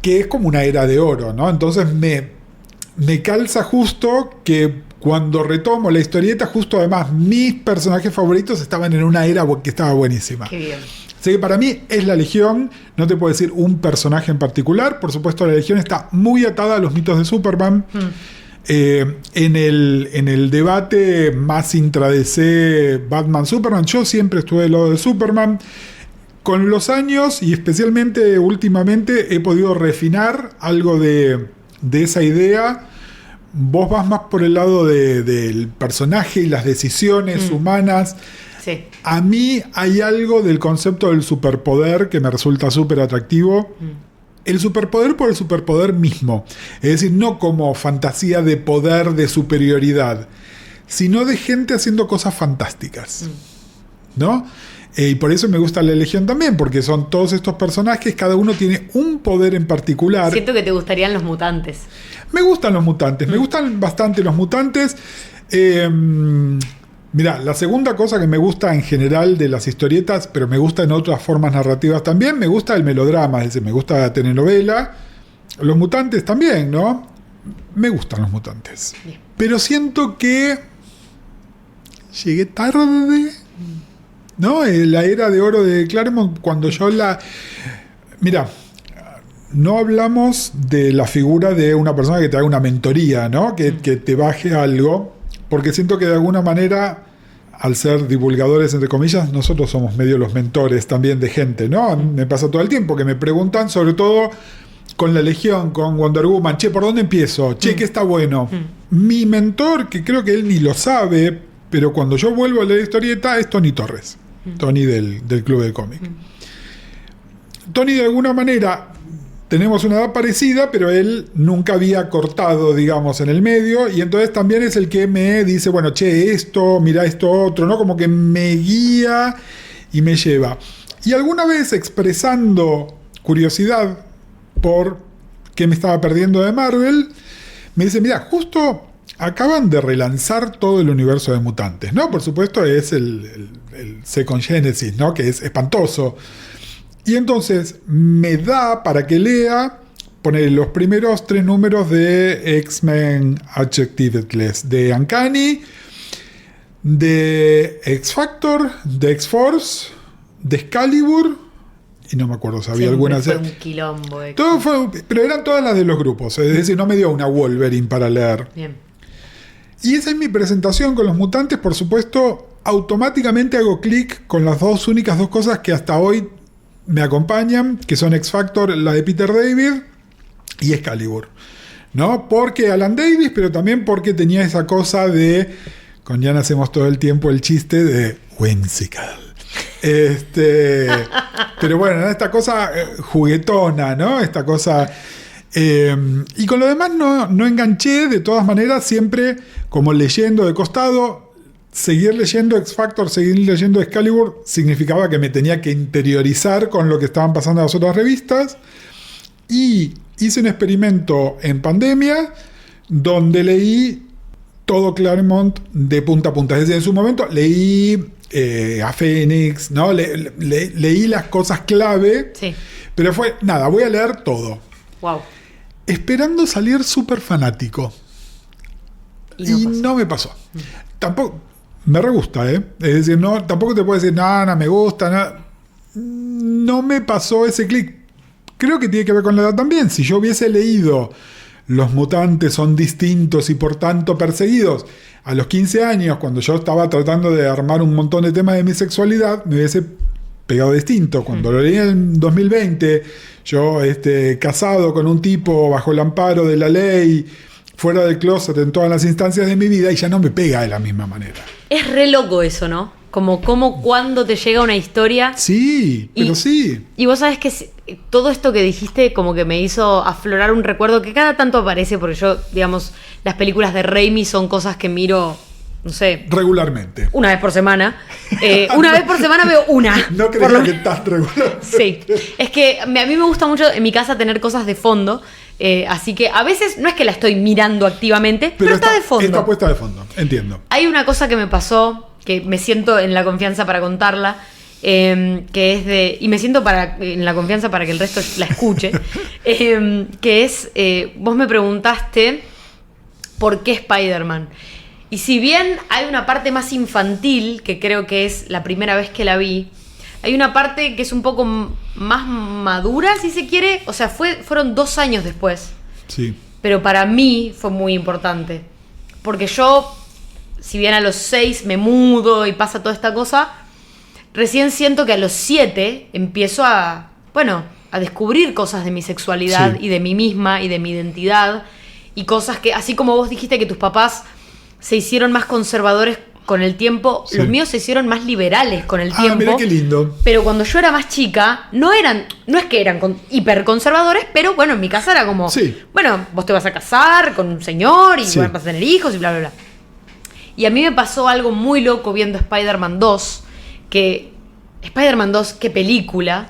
que es como una era de oro, ¿no? Entonces me calza justo que cuando retomo la historieta, justo además mis personajes favoritos estaban en una era que estaba buenísima. Qué bien. Así que para mí es la Legión, no te puedo decir un personaje en particular. Por supuesto, la Legión está muy atada a los mitos de Superman. En el debate más intra-DC Batman-Superman, yo siempre estuve del lado de Superman. Con los años, y especialmente últimamente, he podido refinar algo de esa idea. Vos vas más por el lado del personaje y las decisiones humanas. Sí. A mí hay algo del concepto del superpoder que me resulta súper atractivo. El superpoder por el superpoder mismo. Es decir, no como fantasía de poder, de superioridad, sino de gente haciendo cosas fantásticas. ¿No? Y por eso me gusta la Legión también, porque son todos estos personajes, cada uno tiene un poder en particular. Siento que te gustarían los mutantes. Me gustan los mutantes, me gustan bastante los mutantes. Mirá, la segunda cosa que me gusta en general de las historietas, pero me gusta en otras formas narrativas también, me gusta el melodrama, es decir, me gusta la telenovela. Los mutantes también, ¿no? Me gustan los mutantes. Bien. Pero siento que llegué tarde, ¿no? La era de oro de Claremont, cuando yo Mira, no hablamos de la figura de una persona que te haga una mentoría, ¿no? Que te baje algo, porque siento que de alguna manera, al ser divulgadores, entre comillas, nosotros somos medio los mentores también de gente, ¿no? Me pasa todo el tiempo que me preguntan, sobre todo con la Legión, con Wonder Woman, che, ¿por dónde empiezo? Che, ¿qué está bueno? Mi mentor, que creo que él ni lo sabe, pero cuando yo vuelvo a leer historieta, es Tony Torres. Tony del Club de Cómic. Tony, de alguna manera, tenemos una edad parecida, pero él nunca había cortado, digamos, en el medio, y entonces también es el que me dice, bueno, che, esto, mira esto otro, ¿no? Como que me guía y me lleva. Y alguna vez, expresando curiosidad por qué me estaba perdiendo de Marvel, me dice, mira, justo acaban de relanzar todo el universo de mutantes, ¿no? Por supuesto es el Second Genesis, ¿no? Que es espantoso. Y entonces me da para que lea, poner los primeros 3 números de X-Men Adjectiveless, de Uncanny, de X-Factor, de X-Force, de Excalibur, y no me acuerdo si había alguna. Fue un quilombo. Todo fue, pero eran todas las de los grupos, es decir, no me dio una Wolverine para leer. Bien. Y esa es mi presentación con los mutantes. Por supuesto, automáticamente hago clic con las únicas dos cosas que hasta hoy me acompañan, que son X-Factor, la de Peter David, y Excalibur, ¿no? Porque Alan Davis, pero también porque tenía esa cosa de, con Jan hacemos todo el tiempo el chiste de whimsical. Pero bueno, esta cosa juguetona, ¿no? Esta cosa... y con lo demás no enganché, de todas maneras, siempre como leyendo de costado. Seguir leyendo X-Factor, seguir leyendo Excalibur significaba que me tenía que interiorizar con lo que estaban pasando en las otras revistas. Y hice un experimento en pandemia donde leí todo Claremont de punta a punta. Es decir, en su momento leí a Phoenix, ¿no? Leí las cosas clave, Sí. pero fue, nada, voy a leer todo. Wow. Esperando salir súper fanático. Y no me pasó. Tampoco, me re gusta, ¿eh? Es decir, no, tampoco te puedo decir, no me gusta, no me pasó ese clic. Creo que tiene que ver con la edad también. Si yo hubiese leído Los mutantes son distintos y por tanto perseguidos a los 15 años, cuando yo estaba tratando de armar un montón de temas de mi sexualidad, me hubiese pegado distinto. Cuando lo leí en 2020, yo casado con un tipo bajo el amparo de la ley, fuera del closet en todas las instancias de mi vida, y ya no me pega de la misma manera. Es re loco eso, ¿no? Como cuando te llega una historia. Sí, pero sí. Y vos sabés que todo esto que dijiste como que me hizo aflorar un recuerdo que cada tanto aparece, porque yo, digamos, las películas de Raimi son cosas que miro, no sé, regularmente. una vez por semana. Una vez por semana veo una. No creía que tan regular. Sí. Es que a mí me gusta mucho en mi casa tener cosas de fondo. Así que a veces no es que la estoy mirando activamente, pero está de fondo. Está puesta de fondo, entiendo. Hay una cosa que me pasó, que me siento en la confianza para contarla, que es de... Y me siento en la confianza para que el resto la escuche. Que es... vos me preguntaste por qué Spider-Man. Y si bien hay una parte más infantil, que creo que es la primera vez que la vi, hay una parte que es un poco más madura, si se quiere. O sea, fueron 2 años después. Sí. Pero para mí fue muy importante. Porque yo, si bien a los 6 me mudo y pasa toda esta cosa, recién siento que a los 7 empiezo a descubrir cosas de mi sexualidad, sí, y de mí misma y de mi identidad. Y cosas que, así como vos dijiste que tus papás se hicieron más conservadores con el tiempo, sí, los míos se hicieron más liberales con el tiempo. Mira qué lindo. Pero cuando yo era más chica, no es que eran hiperconservadores, pero bueno, en mi casa era como, sí, bueno, vos te vas a casar con un señor y sí, vas a tener hijos y bla, bla, bla. Y a mí me pasó algo muy loco viendo Spider-Man 2, que Spider-Man 2, qué película,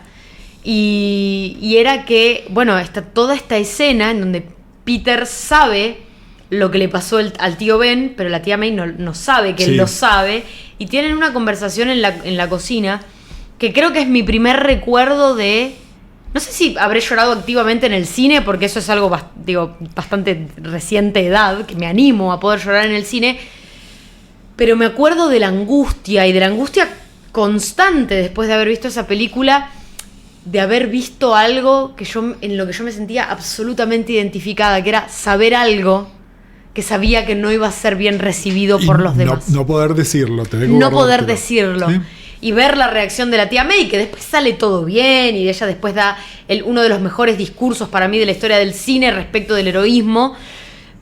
y era que, bueno, está toda esta escena en donde Peter sabe lo que le pasó al tío Ben, pero la tía May no sabe que, sí, él lo sabe, y tienen una conversación en la cocina que creo que es mi primer recuerdo de... No sé si habré llorado activamente en el cine, porque eso es algo bastante reciente edad, que me animo a poder llorar en el cine, pero me acuerdo de la angustia, y de la angustia constante después de haber visto esa película, de haber visto algo en lo que yo me sentía absolutamente identificada, que era saber algo que sabía que no iba a ser bien recibido por los demás. No poder decirlo. No poder decirlo. ¿Sí? Y ver la reacción de la tía May, que después sale todo bien, y ella después da uno de los mejores discursos para mí de la historia del cine respecto del heroísmo.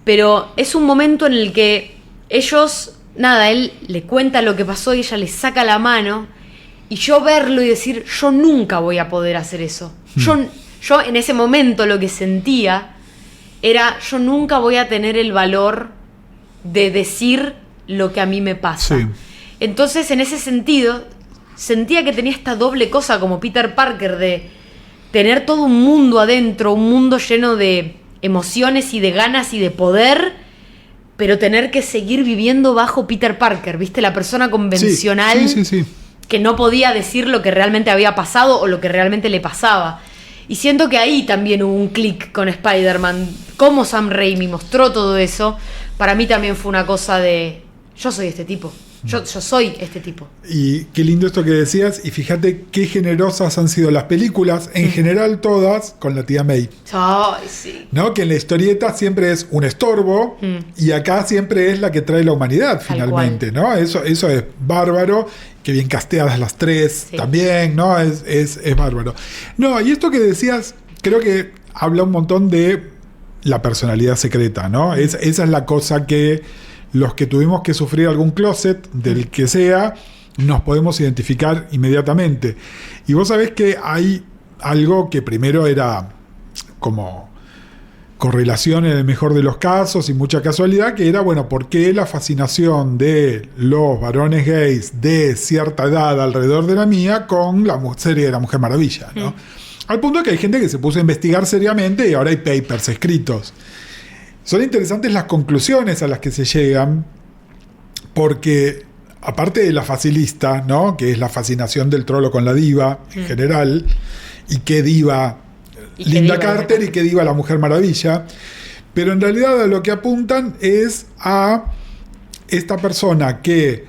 Pero es un momento en el que ellos, él le cuenta lo que pasó y ella le saca la mano, y yo verlo y decir, yo nunca voy a poder hacer eso. Yo en ese momento lo que sentía era, yo nunca voy a tener el valor de decir lo que a mí me pasa. Sí. Entonces, en ese sentido, sentía que tenía esta doble cosa como Peter Parker, de tener todo un mundo adentro, un mundo lleno de emociones y de ganas y de poder, pero tener que seguir viviendo bajo Peter Parker, ¿viste? La persona convencional Sí. que no podía decir lo que realmente había pasado o lo que realmente le pasaba. Y siento que ahí también hubo un clic con Spider-Man. Cómo Sam Raimi mostró todo eso, para mí también fue una cosa de... Yo soy este tipo. Yo soy este tipo. Y qué lindo esto que decías. Y fíjate qué generosas han sido las películas, en general todas, con la tía May. Ay, sí. ¿No? Que en la historieta siempre es un estorbo y acá siempre es la que trae la humanidad finalmente, ¿no? Eso es bárbaro. Que bien casteadas las tres también, ¿no? Es bárbaro. No, y esto que decías, creo que habla un montón de la personalidad secreta, ¿no? Esa es la cosa que los que tuvimos que sufrir algún closet, del que sea, nos podemos identificar inmediatamente. Y vos sabés que hay algo que primero era como correlación en el mejor de los casos y mucha casualidad, que era, bueno, ¿por qué la fascinación de los varones gays de cierta edad alrededor de la mía con la serie de la Mujer Maravilla, ¿no? Al punto que hay gente que se puso a investigar seriamente y ahora hay papers escritos. Son interesantes las conclusiones a las que se llegan, porque aparte de la facilista, ¿no? Que es la fascinación del trolo con la diva en general, y qué diva Linda Carter y qué diva la Mujer Maravilla, pero en realidad a lo que apuntan es a esta persona que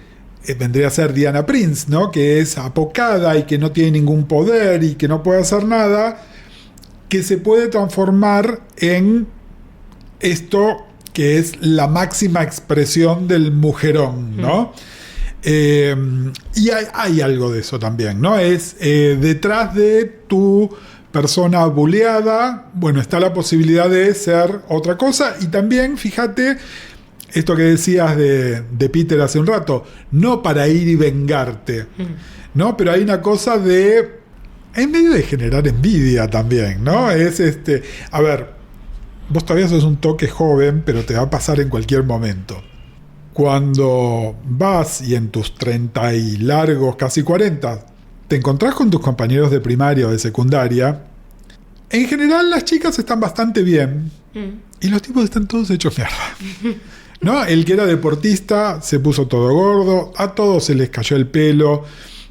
vendría a ser Diana Prince, ¿no? Que es apocada y que no tiene ningún poder y que no puede hacer nada, que se puede transformar en esto que es la máxima expresión del mujerón, ¿no? Y hay algo de eso también, ¿no? Es detrás de tu persona buleada, bueno, está la posibilidad de ser otra cosa. Y también, fíjate, esto que decías de Peter hace un rato, no para ir y vengarte, ¿no? Pero hay una cosa de, en medio de generar envidia también, ¿no? Es a ver, vos todavía sos un toque joven, pero te va a pasar en cualquier momento. Cuando vas y en tus 30 y largos, casi 40, te encontrás con tus compañeros de primaria o de secundaria, en general las chicas están bastante bien y los tipos están todos hechos mierda, ¿no? El que era deportista se puso todo gordo, a todos se les cayó el pelo,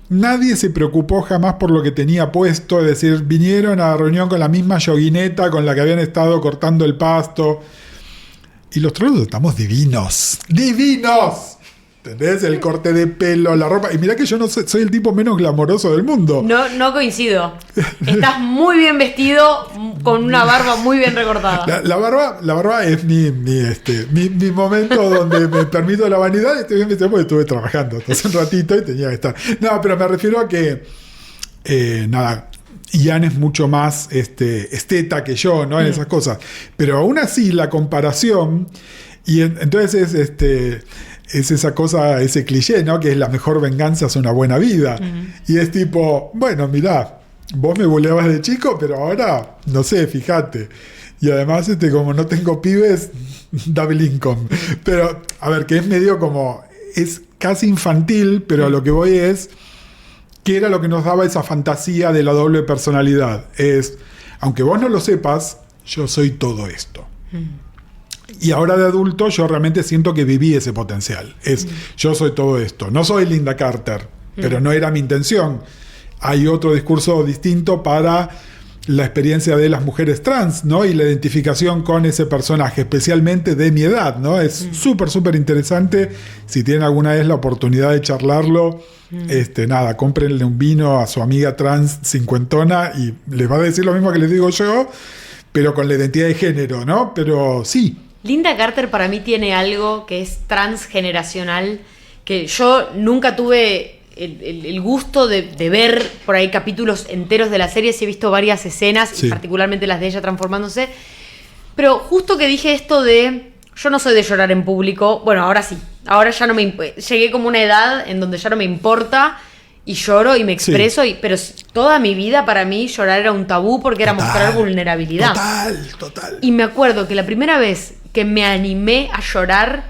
nadie se preocupó jamás por lo que tenía puesto, es decir, vinieron a la reunión con la misma yoguineta con la que habían estado cortando el pasto. Y los trolos estamos divinos. ¡Divinos! ¿Entendés? El corte de pelo, la ropa. Y mirá que yo no soy el tipo menos glamoroso del mundo. No coincido. Estás muy bien vestido, con una barba muy bien recortada. La barba es mi momento donde me permito la vanidad y estoy bien vestido porque estuve trabajando hace un ratito y tenía que estar. No, pero me refiero a que Ian es mucho más esteta que yo, ¿no? En esas cosas. Pero aún así, la comparación, y entonces es esa cosa, ese cliché, ¿no? Que es la mejor venganza es una buena vida. Y es tipo, bueno, mirá, vos me buleabas de chico, pero ahora, no sé, fíjate. Y además, como no tengo pibes, double income. Pero, a ver, que es medio como, es casi infantil, pero a lo que voy es, ¿qué era lo que nos daba esa fantasía de la doble personalidad? Es, aunque vos no lo sepas, yo soy todo esto. Y ahora de adulto yo realmente siento que viví ese potencial. Yo soy todo esto. No soy Linda Carter, pero no era mi intención. Hay otro discurso distinto para la experiencia de las mujeres trans, ¿no? Y la identificación con ese personaje, especialmente de mi edad, ¿no? Es súper interesante. Si tienen alguna vez la oportunidad de charlarlo, cómprenle un vino a su amiga trans cincuentona y les va a decir lo mismo que les digo yo, pero con la identidad de género, ¿no? Pero sí. Linda Carter para mí tiene algo que es transgeneracional, que yo nunca tuve el gusto de ver por ahí capítulos enteros de la serie. Sí he visto varias escenas, y particularmente las de ella transformándose, pero justo que dije esto de yo no soy de llorar en público, bueno, ahora sí, ahora ya no llegué como una edad en donde ya no me importa y lloro y me expreso, pero toda mi vida para mí llorar era un tabú porque era mostrar vulnerabilidad. Total. Y me acuerdo que la primera vez que me animé a llorar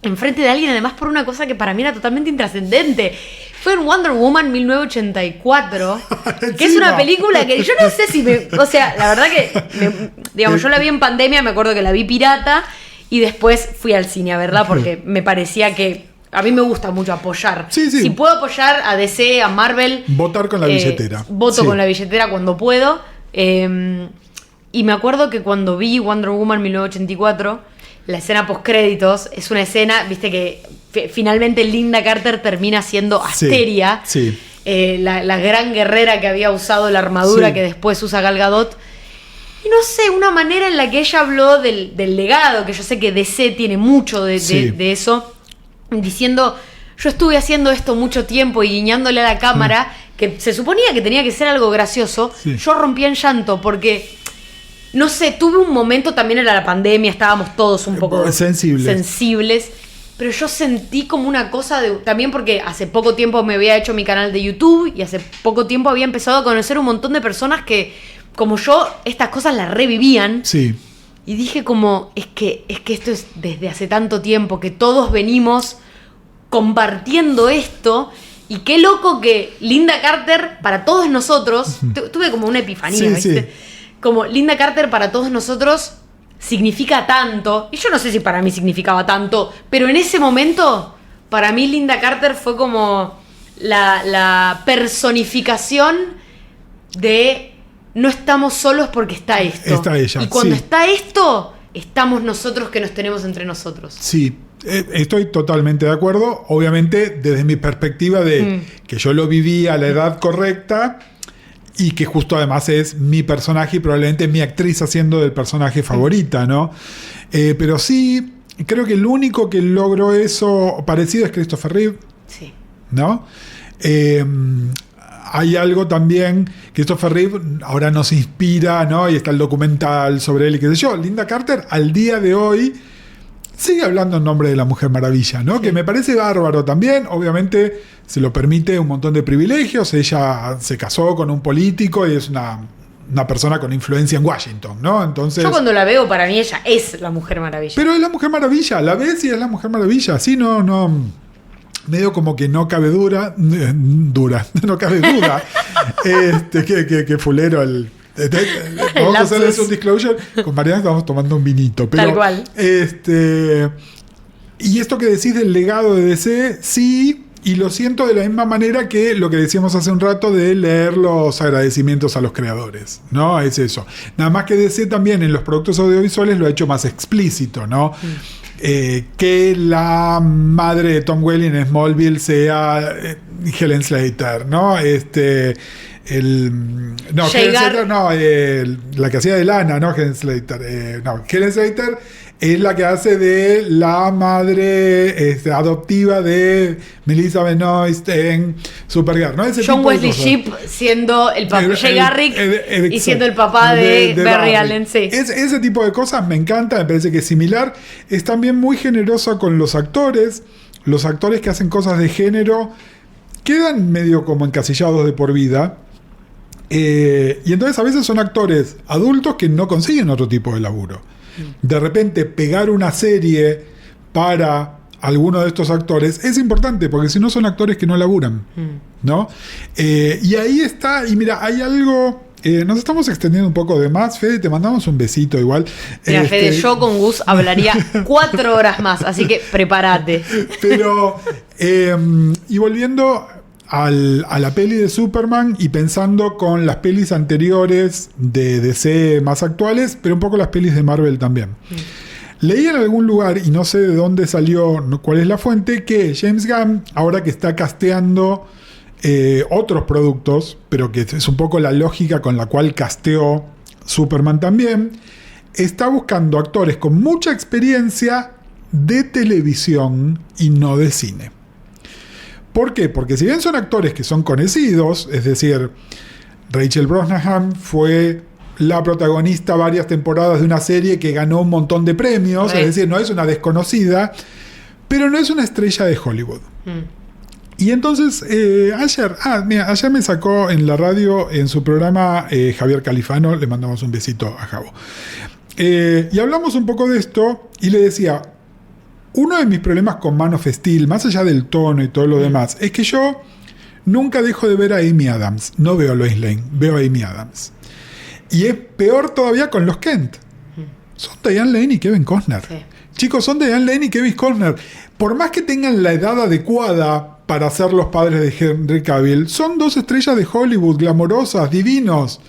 enfrente de alguien, además por una cosa que para mí era totalmente intrascendente, fue en Wonder Woman 1984, que es una película que yo no sé si o sea, la verdad que, yo la vi en pandemia, me acuerdo que la vi pirata, Y después fui al cine a verla porque me parecía que a mí me gusta mucho apoyar. Sí. Si puedo apoyar a DC, a Marvel... Votar con la billetera. Voto con la billetera cuando puedo. Y me acuerdo que cuando vi Wonder Woman 1984, la escena postcréditos es una escena, viste que finalmente Linda Carter termina siendo Asteria. Sí. La gran guerrera que había usado la armadura que después usa Gal Gadot. Y no sé, una manera en la que ella habló del legado, que yo sé que DC tiene mucho de eso, diciendo, yo estuve haciendo esto mucho tiempo y guiñándole a la cámara, que se suponía que tenía que ser algo gracioso, yo rompí en llanto porque, no sé, tuve un momento, también era la pandemia, estábamos todos un poco sensibles, pero yo sentí como una cosa de, también porque hace poco tiempo me había hecho mi canal de YouTube y hace poco tiempo había empezado a conocer un montón de personas que, como yo, estas cosas las revivían. Sí. Y dije como, es que esto es desde hace tanto tiempo, que todos venimos compartiendo esto, y qué loco que Linda Carter, para todos nosotros, tuve como una epifanía, ¿viste? Como Linda Carter para todos nosotros significa tanto, y yo no sé si para mí significaba tanto, pero en ese momento, para mí Linda Carter fue como la personificación de... No estamos solos porque está esto. Está ella. Y cuando está esto, estamos nosotros que nos tenemos entre nosotros. Sí, estoy totalmente de acuerdo. Obviamente, desde mi perspectiva de que yo lo viví a la edad correcta y que justo además es mi personaje y probablemente mi actriz haciendo del personaje favorita, ¿no? Pero sí, creo que el único que logró eso parecido es Christopher Reeve. Sí. ¿No? Hay algo también, Christopher Reeve ahora nos inspira, ¿no? Y está el documental sobre él y qué sé yo. Linda Carter, al día de hoy, sigue hablando en nombre de la Mujer Maravilla, ¿no? Sí. Que me parece bárbaro también. Obviamente se lo permite un montón de privilegios. Ella se casó con un político y es una persona con influencia en Washington, ¿no? Entonces, yo cuando la veo, para mí ella es la Mujer Maravilla. Pero es la Mujer Maravilla, la ves y es la Mujer Maravilla. Sí, no... medio como que no cabe no cabe duda. Que fulero vamos a hacer eso un disclosure. Con Mariana estamos tomando un vinito. Pero, tal cual. Y esto que decís del legado de DC, sí, y lo siento de la misma manera que lo que decíamos hace un rato de leer los agradecimientos a los creadores, ¿no? Es eso. Nada más que DC también en los productos audiovisuales lo ha hecho más explícito, ¿no? Que la madre de Tom Welling en Smallville sea Helen Slater, ¿no? La que hacía de Lana, ¿no? Helen Slater. Helen Slater es la que hace de la madre adoptiva de Melissa Benoist en Supergirl, ¿no? Ese John Wesley Shipp siendo el papá, Jay Garrick y siendo el papá de Barry Allen, sí. Ese tipo de cosas me encanta, me parece que es similar. Es también muy generosa con los actores. Los actores que hacen cosas de género quedan medio como encasillados de por vida. Y entonces a veces son actores adultos que no consiguen otro tipo de laburo. De repente pegar una serie para alguno de estos actores es importante, porque si no son actores que no laburan, ¿no? Y ahí está, y mira, hay algo... nos estamos extendiendo un poco de más. Fede, te mandamos un besito igual. Mira, Fede, yo con Gus hablaría 4 horas más, así que prepárate. Pero, y volviendo a la peli de Superman y pensando con las pelis anteriores de DC más actuales, pero un poco las pelis de Marvel también. Leí en algún lugar, y no sé de dónde salió, cuál es la fuente, que James Gunn, ahora que está casteando otros productos, pero que es un poco la lógica con la cual casteó Superman también, está buscando actores con mucha experiencia de televisión y no de cine. ¿Por qué? Porque si bien son actores que son conocidos, es decir, Rachel Brosnahan fue la protagonista varias temporadas de una serie que ganó un montón de premios, es decir, no es una desconocida, pero no es una estrella de Hollywood. Y entonces, ayer me sacó en la radio, en su programa, Javier Califano, le mandamos un besito a Javo. Y hablamos un poco de esto, y le decía, uno de mis problemas con Man of Steel, más allá del tono y todo lo demás, es que yo nunca dejo de ver a Amy Adams. No veo a Lois Lane, veo a Amy Adams. Y es peor todavía con los Kent. Son Diane Lane y Kevin Costner. Sí. chicos, son Diane Lane y Kevin Costner. Por más que tengan la edad adecuada para ser los padres de Henry Cavill, son dos estrellas de Hollywood, glamorosas, divinos.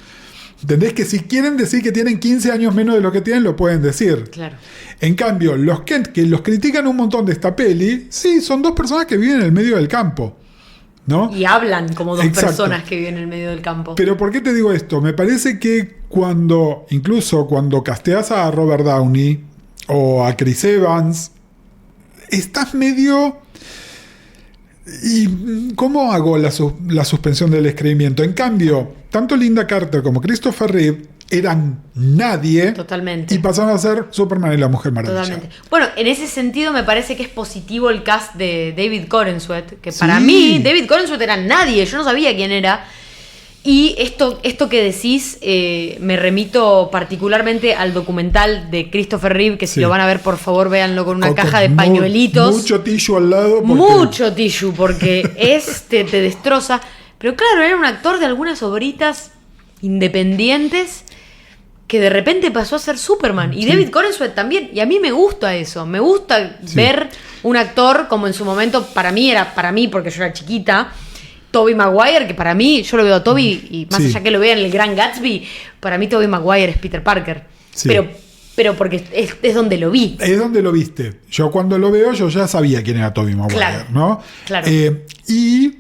¿Entendés? Que si quieren decir que tienen 15 años menos de lo que tienen, lo pueden decir. Claro. En cambio, los Kent, que los critican un montón de esta peli, sí, son dos personas que viven en el medio del campo, ¿no? Y hablan como dos Exacto. personas que viven en el medio del campo. Pero ¿por qué te digo esto? Me parece que incluso cuando casteas a Robert Downey o a Chris Evans, estás medio... ¿Y cómo hago la suspensión del descreimiento? En cambio, tanto Linda Carter como Christopher Reeve eran nadie. Totalmente. Y pasaron a ser Superman y la Mujer Maravilla. Totalmente. Bueno, en ese sentido me parece que es positivo el cast de David Corenswet, que Sí. para mí David Corenswet era nadie, yo no sabía quién era. Y esto que decís, me remito particularmente al documental de Christopher Reeve, que si Sí. lo van a ver, por favor, véanlo con una Con caja de pañuelitos. Mucho tissue al lado. Porque... Mucho tissue, porque te destroza. Pero claro, era un actor de algunas obritas independientes que de repente pasó a ser Superman. Y Sí. David Corenswet también. Y a mí me gusta eso. Me gusta Sí. ver un actor como en su momento, para mí, porque yo era chiquita, Tobey Maguire, que para mí, yo lo veo a Tobey, y más Sí. allá que lo vea en el Gran Gatsby, para mí Tobey Maguire es Peter Parker. Sí. Pero porque es donde lo vi. Es donde lo viste. Yo cuando lo veo, yo ya sabía quién era Tobey Maguire, Claro, ¿no? claro. Y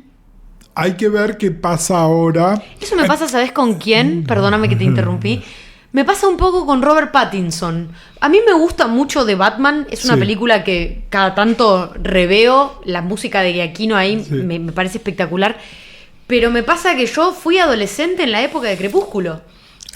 hay que ver qué pasa ahora. Eso me pasa, ¿sabes con quién? Perdóname que te interrumpí. Me pasa un poco con Robert Pattinson. A mí me gusta mucho de Batman. Es una Sí. película que cada tanto reveo. La música de Giacchino ahí Sí. me parece espectacular. Pero me pasa que yo fui adolescente en la época de Crepúsculo.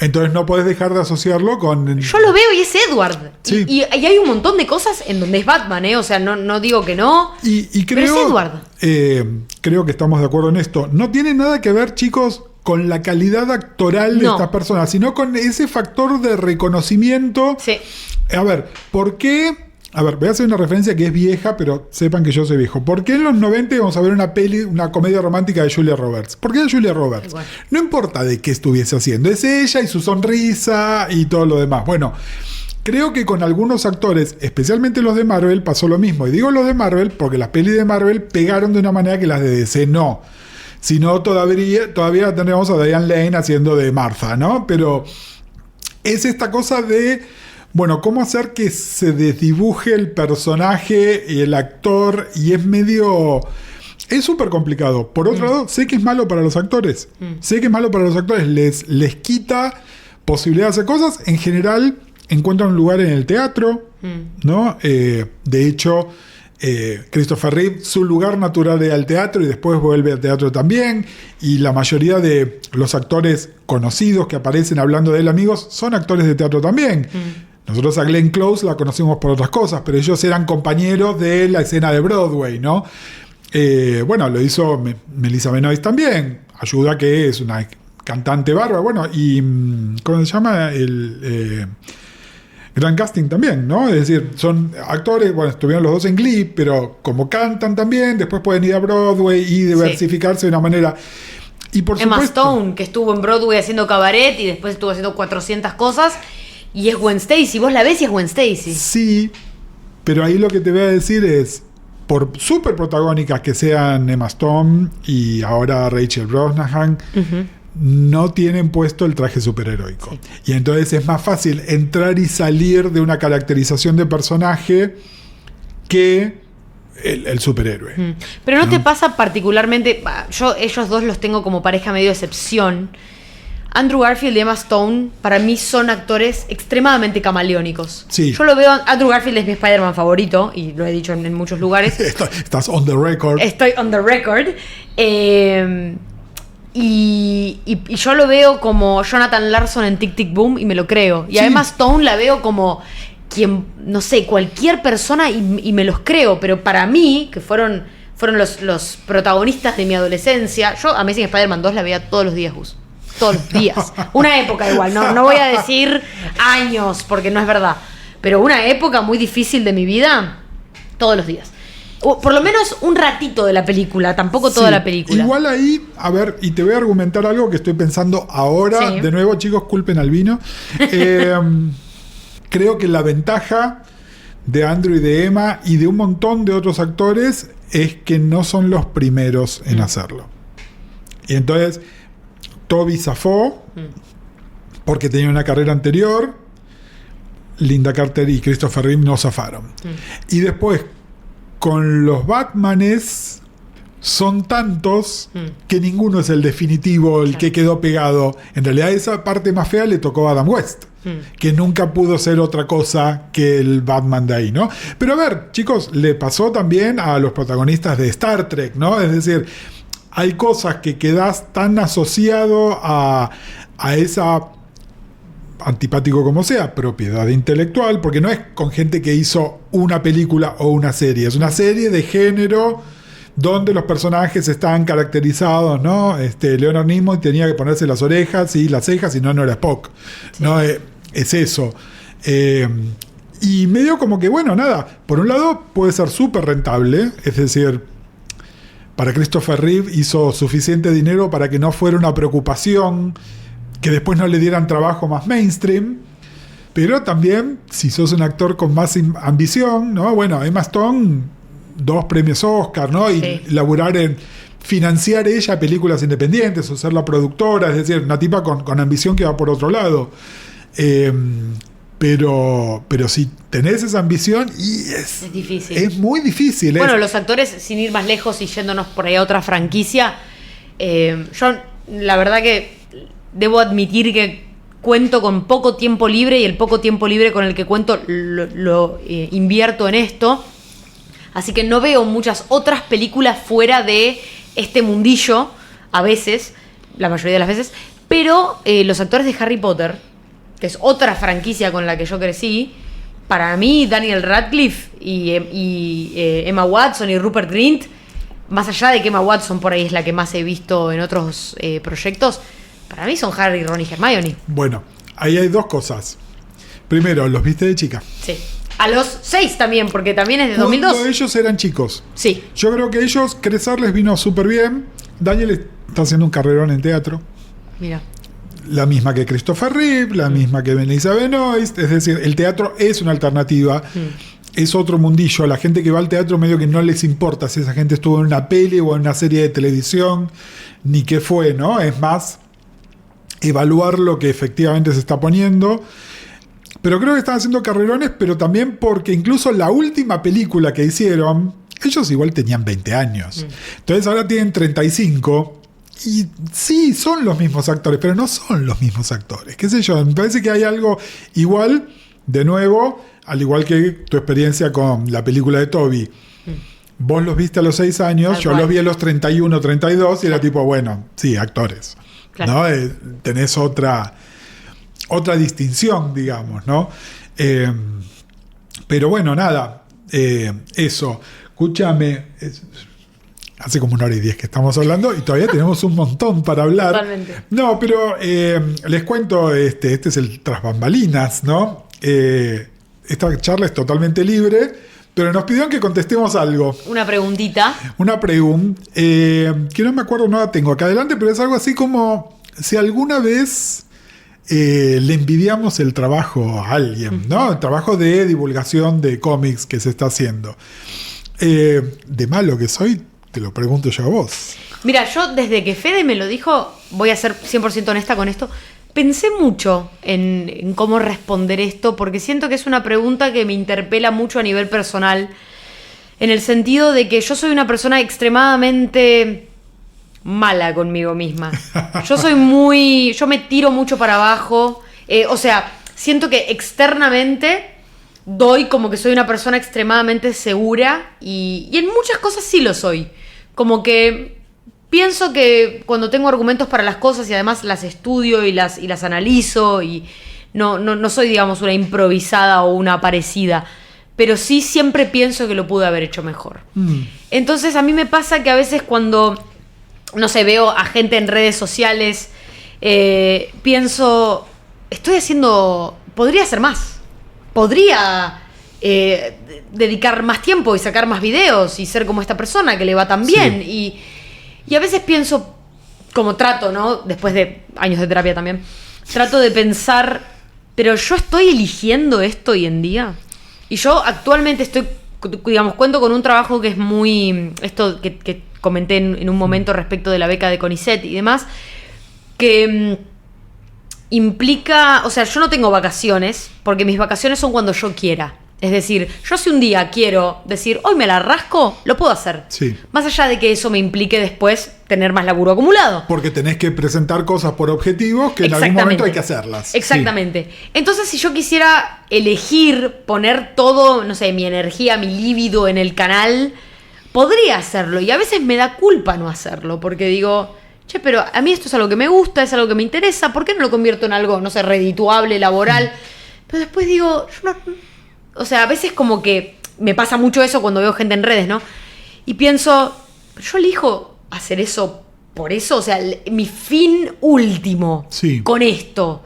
Entonces no podés dejar de asociarlo con... Yo lo veo y es Edward. Sí. Y hay un montón de cosas en donde es Batman, ¿eh? O sea, no digo que no. Y pero creo, es Edward. Creo que estamos de acuerdo en esto. No tiene nada que ver, chicos, con la calidad actoral de No. estas personas, sino con ese factor de reconocimiento. Sí. A ver, ¿por qué? A ver, voy a hacer una referencia que es vieja, pero sepan que yo soy viejo. ¿Por qué en los 90 vamos a ver una comedia romántica de Julia Roberts? ¿Por qué de Julia Roberts? Igual. No importa de qué estuviese haciendo, es ella y su sonrisa y todo lo demás. Bueno, creo que con algunos actores, especialmente los de Marvel, pasó lo mismo. Y digo los de Marvel porque las pelis de Marvel pegaron de una manera que las de DC no. Si no, todavía tendríamos a Diane Lane haciendo de Martha, ¿no? Pero es esta cosa de, bueno, cómo hacer que se desdibuje el personaje y el actor, y es medio... Es súper complicado. Por otro lado, sé que es malo para los actores. Sé que es malo para los actores. Les quita posibilidad de hacer cosas. En general, encuentran un lugar en el teatro, ¿no? De hecho... Christopher Reeve, su lugar natural era el teatro y después vuelve al teatro también, y la mayoría de los actores conocidos que aparecen hablando de él, amigos, son actores de teatro también. Nosotros a Glenn Close la conocimos por otras cosas, pero ellos eran compañeros de la escena de Broadway, ¿no? Bueno, lo hizo Melissa Benoist también, ayuda, que es una cantante bárbara, bueno, y ¿cómo se llama? Gran casting también, ¿no? Es decir, son actores, bueno, estuvieron los dos en Glee, pero como cantan también, después pueden ir a Broadway y diversificarse de una manera. Y por Emma supuesto, Stone, que estuvo en Broadway haciendo cabaret y después estuvo haciendo 400 cosas. Y es Gwen Stacy. Vos la ves y es Gwen Stacy. sí, pero ahí lo que te voy a decir es, por súper protagónicas que sean Emma Stone y ahora Rachel Brosnahan, no tienen puesto el traje superheroico. Sí. Y entonces es más fácil entrar y salir de una caracterización de personaje que el superhéroe. Pero no te pasa particularmente. Yo ellos dos los tengo como pareja medio excepción. Andrew Garfield y Emma Stone, para mí, son actores extremadamente camaleónicos. Sí. Yo lo veo. Andrew Garfield es mi Spider-Man favorito, y lo he dicho en muchos lugares. Estás on the record. Estoy on the record. Y yo lo veo como Jonathan Larson en Tic Tic Boom y me lo creo. Y Sí. a Emma Stone la veo como quien, no sé, cualquier persona y me los creo. Pero para mí, que fueron los protagonistas de mi adolescencia, yo Amazing Spider-Man 2 la veía todos los días, Gus. Todos los días. Una época igual, no voy a decir años porque no es verdad. Pero una época muy difícil de mi vida, todos los días. O por lo menos un ratito de la película, tampoco toda Sí, la película. Igual ahí, a ver, y te voy a argumentar algo que estoy pensando ahora. Sí. De nuevo, chicos, culpen al vino. Creo que la ventaja de Andrew y de Emma y de un montón de otros actores es que no son los primeros en hacerlo. Y entonces Toby zafó porque tenía una carrera anterior, Linda Carter y Christopher Reeve no zafaron. Y después, con los Batmanes, son tantos que ninguno es el definitivo, el que quedó pegado. En realidad esa parte más fea le tocó a Adam West, que nunca pudo ser otra cosa que el Batman de ahí, ¿no? Pero a ver, chicos, le pasó también a los protagonistas de Star Trek, ¿no? Es decir, hay cosas que quedás tan asociado a esa, antipático como sea, propiedad intelectual, porque no es con gente que hizo una película o una serie, es una serie de género donde los personajes están caracterizados, ¿no? Leonard Nimoy tenía que ponerse las orejas y las cejas, si no, no era Spock. Sí. ¿No? Es eso. Y medio como que, bueno, nada, por un lado puede ser súper rentable, es decir, para Christopher Reeve hizo suficiente dinero para que no fuera una preocupación que después no le dieran trabajo más mainstream, pero también, si sos un actor con más ambición, ¿no? Bueno, Emma Stone, 2 premios Oscar, ¿no? Y laburar en financiar ella películas independientes o ser la productora, es decir, una tipa con ambición que va por otro lado. Pero si tenés esa ambición, y es difícil. Es muy difícil. Bueno, los actores, sin ir más lejos y yéndonos por ahí a otra franquicia, yo la verdad que debo admitir que cuento con poco tiempo libre, y el poco tiempo libre con el que cuento lo invierto en esto. Así que no veo muchas otras películas fuera de este mundillo, a veces, la mayoría de las veces, pero los actores de Harry Potter, que es otra franquicia con la que yo crecí, para mí Daniel Radcliffe y Emma Watson y Rupert Grint, más allá de que Emma Watson por ahí es la que más he visto en otros proyectos, para mí son Harry, Ron y Hermione. Bueno, ahí hay 2 cosas. Primero, ¿los viste de chica? Sí. A los 6 también, porque también es de 2002. Cuando ellos eran chicos. Sí. Yo creo que ellos, crecer les vino súper bien. Daniel está haciendo un carrerón en teatro. Mira. La misma que Christopher Reeve, la misma que Melissa Benoist. Es decir, el teatro es una alternativa. Es otro mundillo. La gente que va al teatro medio que no les importa si esa gente estuvo en una peli o en una serie de televisión, ni qué fue, ¿no? Es más evaluar lo que efectivamente se está poniendo. Pero creo que están haciendo carrerones, pero también porque incluso la última película que hicieron, ellos igual tenían 20 años. Entonces ahora tienen 35. Y sí, son los mismos actores, pero no son los mismos actores. ¿Qué sé yo? Me parece que hay algo igual, de nuevo, al igual que tu experiencia con la película de Toby. Vos los viste a los 6 años, yo los vi a los 31, 32, y era tipo, bueno, sí, actores. Claro. ¿No? Tenés otra distinción, digamos, ¿no? Pero bueno, nada, eso. Escúchame, hace como 1:10 que estamos hablando y todavía tenemos un montón para hablar. Totalmente. No, pero les cuento, este es el Tras Bambalinas, ¿no? Esta charla es totalmente libre, pero nos pidieron que contestemos algo. Una preguntita. Una pregunta, que no me acuerdo, no la tengo acá adelante, pero es algo así como si alguna vez le envidiamos el trabajo a alguien, ¿no? El trabajo de divulgación de cómics que se está haciendo. De malo que soy, te lo pregunto yo a vos. Mira, yo desde que Fede me lo dijo, voy a ser 100% honesta con esto, pensé mucho en cómo responder esto, porque siento que es una pregunta que me interpela mucho a nivel personal, en el sentido de que yo soy una persona extremadamente mala conmigo misma. Yo me tiro mucho para abajo, o sea, siento que externamente doy como que soy una persona extremadamente segura y en muchas cosas sí lo soy. Como que pienso que cuando tengo argumentos para las cosas y además las estudio y las analizo y no soy, digamos, una improvisada o una parecida, pero sí siempre pienso que lo pude haber hecho mejor. Entonces a mí me pasa que a veces cuando, no sé, veo a gente en redes sociales, pienso, podría hacer más. Podría dedicar más tiempo y sacar más videos y ser como esta persona que le va tan bien. Sí. Y a veces pienso, como trato, ¿no? Después de años de terapia también, trato de pensar, ¿pero yo estoy eligiendo esto hoy en día? Y yo actualmente estoy, digamos, cuento con un trabajo que es muy... Esto que comenté en un momento respecto de la beca de CONICET y demás, que implica... O sea, yo no tengo vacaciones, porque mis vacaciones son cuando yo quiera. Es decir, yo si un día quiero decir, hoy me la rasco, lo puedo hacer. Sí. Más allá de que eso me implique después tener más laburo acumulado. Porque tenés que presentar cosas por objetivos que en algún momento hay que hacerlas. Exactamente. Sí. Entonces, si yo quisiera elegir poner todo, no sé, mi energía, mi líbido en el canal, podría hacerlo. Y a veces me da culpa no hacerlo, porque digo, che, pero a mí esto es algo que me gusta, es algo que me interesa, ¿por qué no lo convierto en algo, no sé, redituable, laboral? Pero después digo, yo no... O sea, a veces como que me pasa mucho eso cuando veo gente en redes, ¿no? Y pienso, yo elijo hacer eso por eso. O sea, mi fin último con esto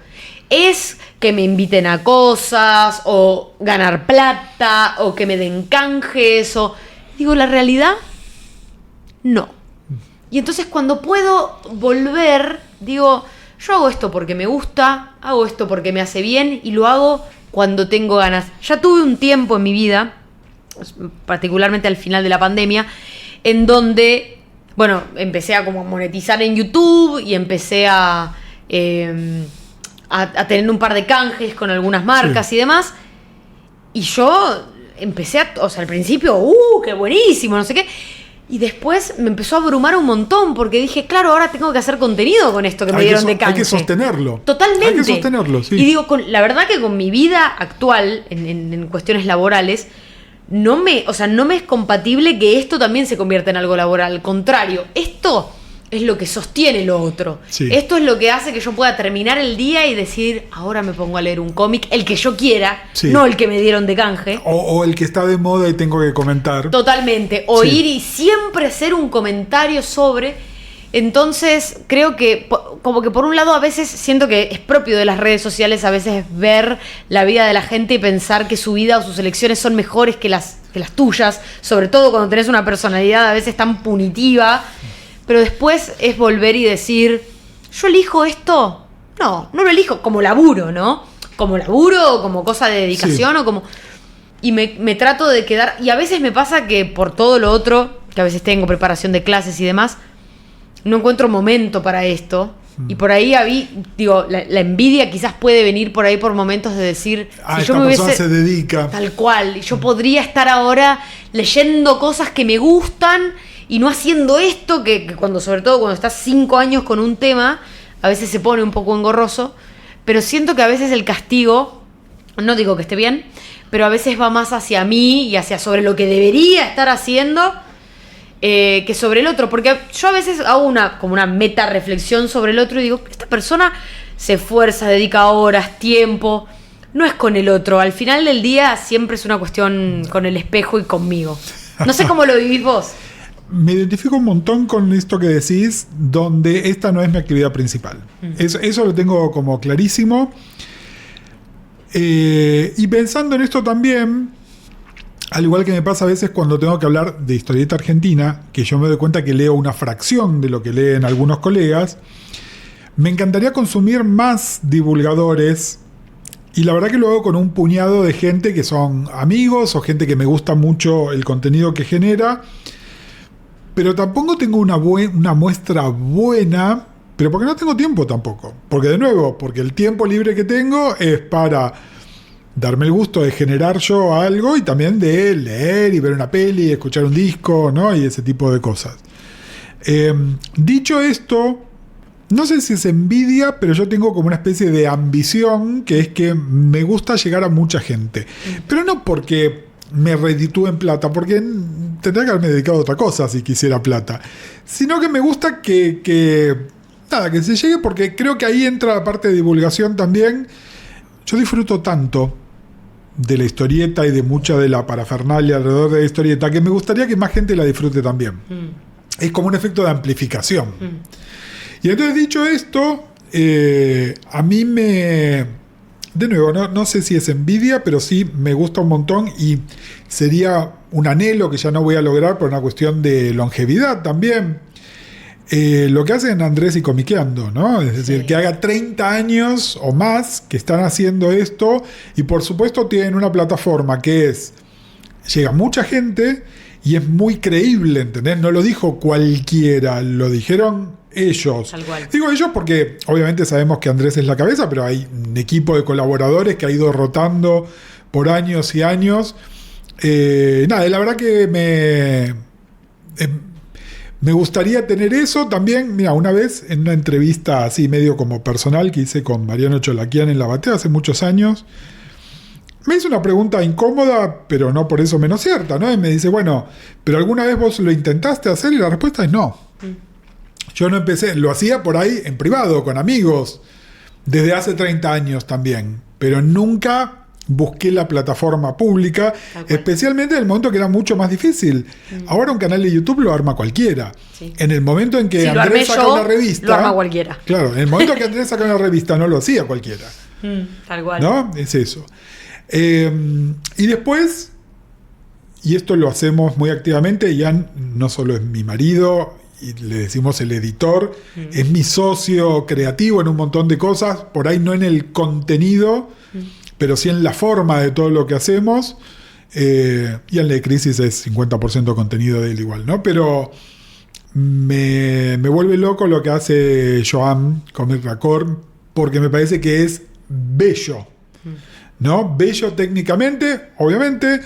es que me inviten a cosas, o ganar plata, o que me den canjes, o... Digo, la realidad, no. Y entonces cuando puedo volver, digo, yo hago esto porque me gusta, hago esto porque me hace bien, y lo hago cuando tengo ganas. Ya tuve un tiempo en mi vida, particularmente al final de la pandemia, en donde, bueno, empecé a como monetizar en YouTube y empecé a tener un par de canjes con algunas marcas y demás. Y yo empecé o sea, al principio, qué buenísimo, no sé qué. Y después me empezó a abrumar un montón, porque dije, claro, ahora tengo que hacer contenido con esto que me dieron de canje. Hay que sostenerlo. Totalmente. Hay que sostenerlo, sí. Y digo, la verdad que con mi vida actual, en cuestiones laborales, no me es compatible que esto también se convierta en algo laboral. Al contrario, esto es lo que sostiene lo otro. Sí. Esto es lo que hace que yo pueda terminar el día y decir, ahora me pongo a leer un cómic, el que yo quiera, no el que me dieron de canje. O el que está de moda y tengo que comentar. Totalmente. O ir y siempre hacer un comentario sobre. Entonces, creo que, como que por un lado a veces siento que es propio de las redes sociales a veces ver la vida de la gente y pensar que su vida o sus elecciones son mejores que las tuyas, sobre todo cuando tenés una personalidad a veces tan punitiva. Pero después es volver y decir, ¿yo elijo esto? No lo elijo como laburo, ¿no? Como laburo o como cosa de dedicación o como... Y me trato de quedar... Y a veces me pasa que por todo lo otro, que a veces tengo preparación de clases y demás, no encuentro momento para esto. Y por ahí, digo, la envidia quizás puede venir por ahí por momentos de decir... Si yo me hubiese, se dedica. Tal cual. Y yo podría estar ahora leyendo cosas que me gustan... Y no haciendo esto, que sobre todo cuando estás 5 años con un tema, a veces se pone un poco engorroso. Pero siento que a veces el castigo, no digo que esté bien, pero a veces va más hacia mí y hacia sobre lo que debería estar haciendo que sobre el otro. Porque yo a veces hago como una meta reflexión sobre el otro y digo, esta persona se esfuerza, dedica horas, tiempo, no es con el otro. Al final del día siempre es una cuestión con el espejo y conmigo. No sé cómo lo vivís vos. Me identifico un montón con esto que decís, donde esta no es mi actividad principal. Eso lo tengo como clarísimo. Y pensando en esto también, al igual que me pasa a veces cuando tengo que hablar de historieta argentina, que yo me doy cuenta que leo una fracción de lo que leen algunos colegas, me encantaría consumir más divulgadores. Y la verdad que lo hago con un puñado de gente que son amigos o gente que me gusta mucho el contenido que genera. Pero tampoco tengo una muestra buena, pero porque no tengo tiempo tampoco. Porque de nuevo, porque el tiempo libre que tengo es para darme el gusto de generar yo algo y también de leer y ver una peli, escuchar un disco, ¿no? Y ese tipo de cosas. Dicho esto, no sé si es envidia, pero yo tengo como una especie de ambición, que es que me gusta llegar a mucha gente. Pero no porque me reditúe en plata, porque tendría que haberme dedicado a otra cosa si quisiera plata, sino que me gusta que se llegue, porque creo que ahí entra la parte de divulgación también. Yo disfruto tanto de la historieta y de mucha de la parafernalia alrededor de la historieta que me gustaría que más gente la disfrute también. Es como un efecto de amplificación. Y entonces, dicho esto, a mí de nuevo, no sé si es envidia, pero sí me gusta un montón y sería un anhelo que ya no voy a lograr por una cuestión de longevidad también. lo que hacen Andrés y Comiqueando, ¿no? Es decir, que haga 30 años o más que están haciendo esto, y por supuesto tienen una plataforma que llega mucha gente y es muy creíble, ¿entendés? No lo dijo cualquiera, lo dijeron ellos. Tal cual. Digo ellos porque obviamente sabemos que Andrés es la cabeza, pero hay un equipo de colaboradores que ha ido rotando por años y años. Nada, la verdad que me gustaría tener eso también. Mira, una vez en una entrevista así medio como personal que hice con Mariano Cholaquian en La Batea hace muchos años, me hizo una pregunta incómoda, pero no por eso menos cierta, ¿no? Y me dice, bueno, ¿pero alguna vez vos lo intentaste hacer? Y la respuesta es no. Yo no empecé, lo hacía por ahí en privado, con amigos, desde hace 30 años también, pero nunca busqué la plataforma pública, especialmente en el momento que era mucho más difícil. Ahora un canal de YouTube lo arma cualquiera. Sí. En el momento en que Andrés saca una revista... Lo arma cualquiera. Claro, en el momento que Andrés saca una revista no lo hacía cualquiera. Tal cual. ¿No? Es eso. Y después, y esto lo hacemos muy activamente, Ian no solo es mi marido, y le decimos el editor, es mi socio creativo en un montón de cosas, por ahí no en el contenido, pero sí en la forma de todo lo que hacemos. Y en la crisis es 50% contenido de él igual, ¿no? Pero me vuelve loco lo que hace Joan Comic Record, porque me parece que es bello, ¿no? Bello técnicamente, obviamente.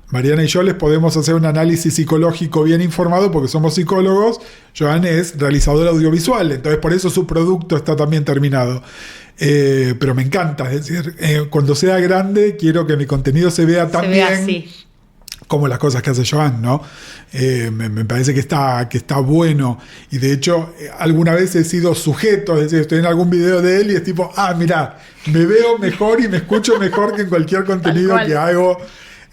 Mariana y yo les podemos hacer un análisis psicológico bien informado porque somos psicólogos. Joan es realizador audiovisual, entonces por eso su producto está también terminado. Pero me encanta, es decir, cuando sea grande quiero que mi contenido se vea tan bien como las cosas que hace Joan, ¿no? Me parece que está bueno, y de hecho alguna vez he sido sujeto, es decir, estoy en algún video de él y es tipo, mirá, me veo mejor y me escucho mejor que en cualquier contenido que hago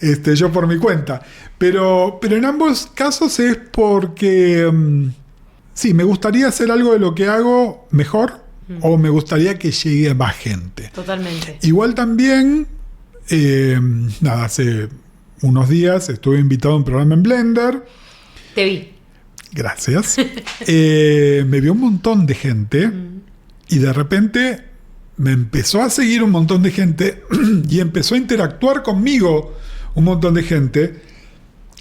yo por mi cuenta. Pero en ambos casos es porque sí, me gustaría hacer algo de lo que hago mejor, o me gustaría que llegue a más gente. Totalmente. Igual también, hace unos días estuve invitado a un programa en Blender. Te vi. Gracias. Me vio un montón de gente y de repente me empezó a seguir un montón de gente y empezó a interactuar conmigo un montón de gente,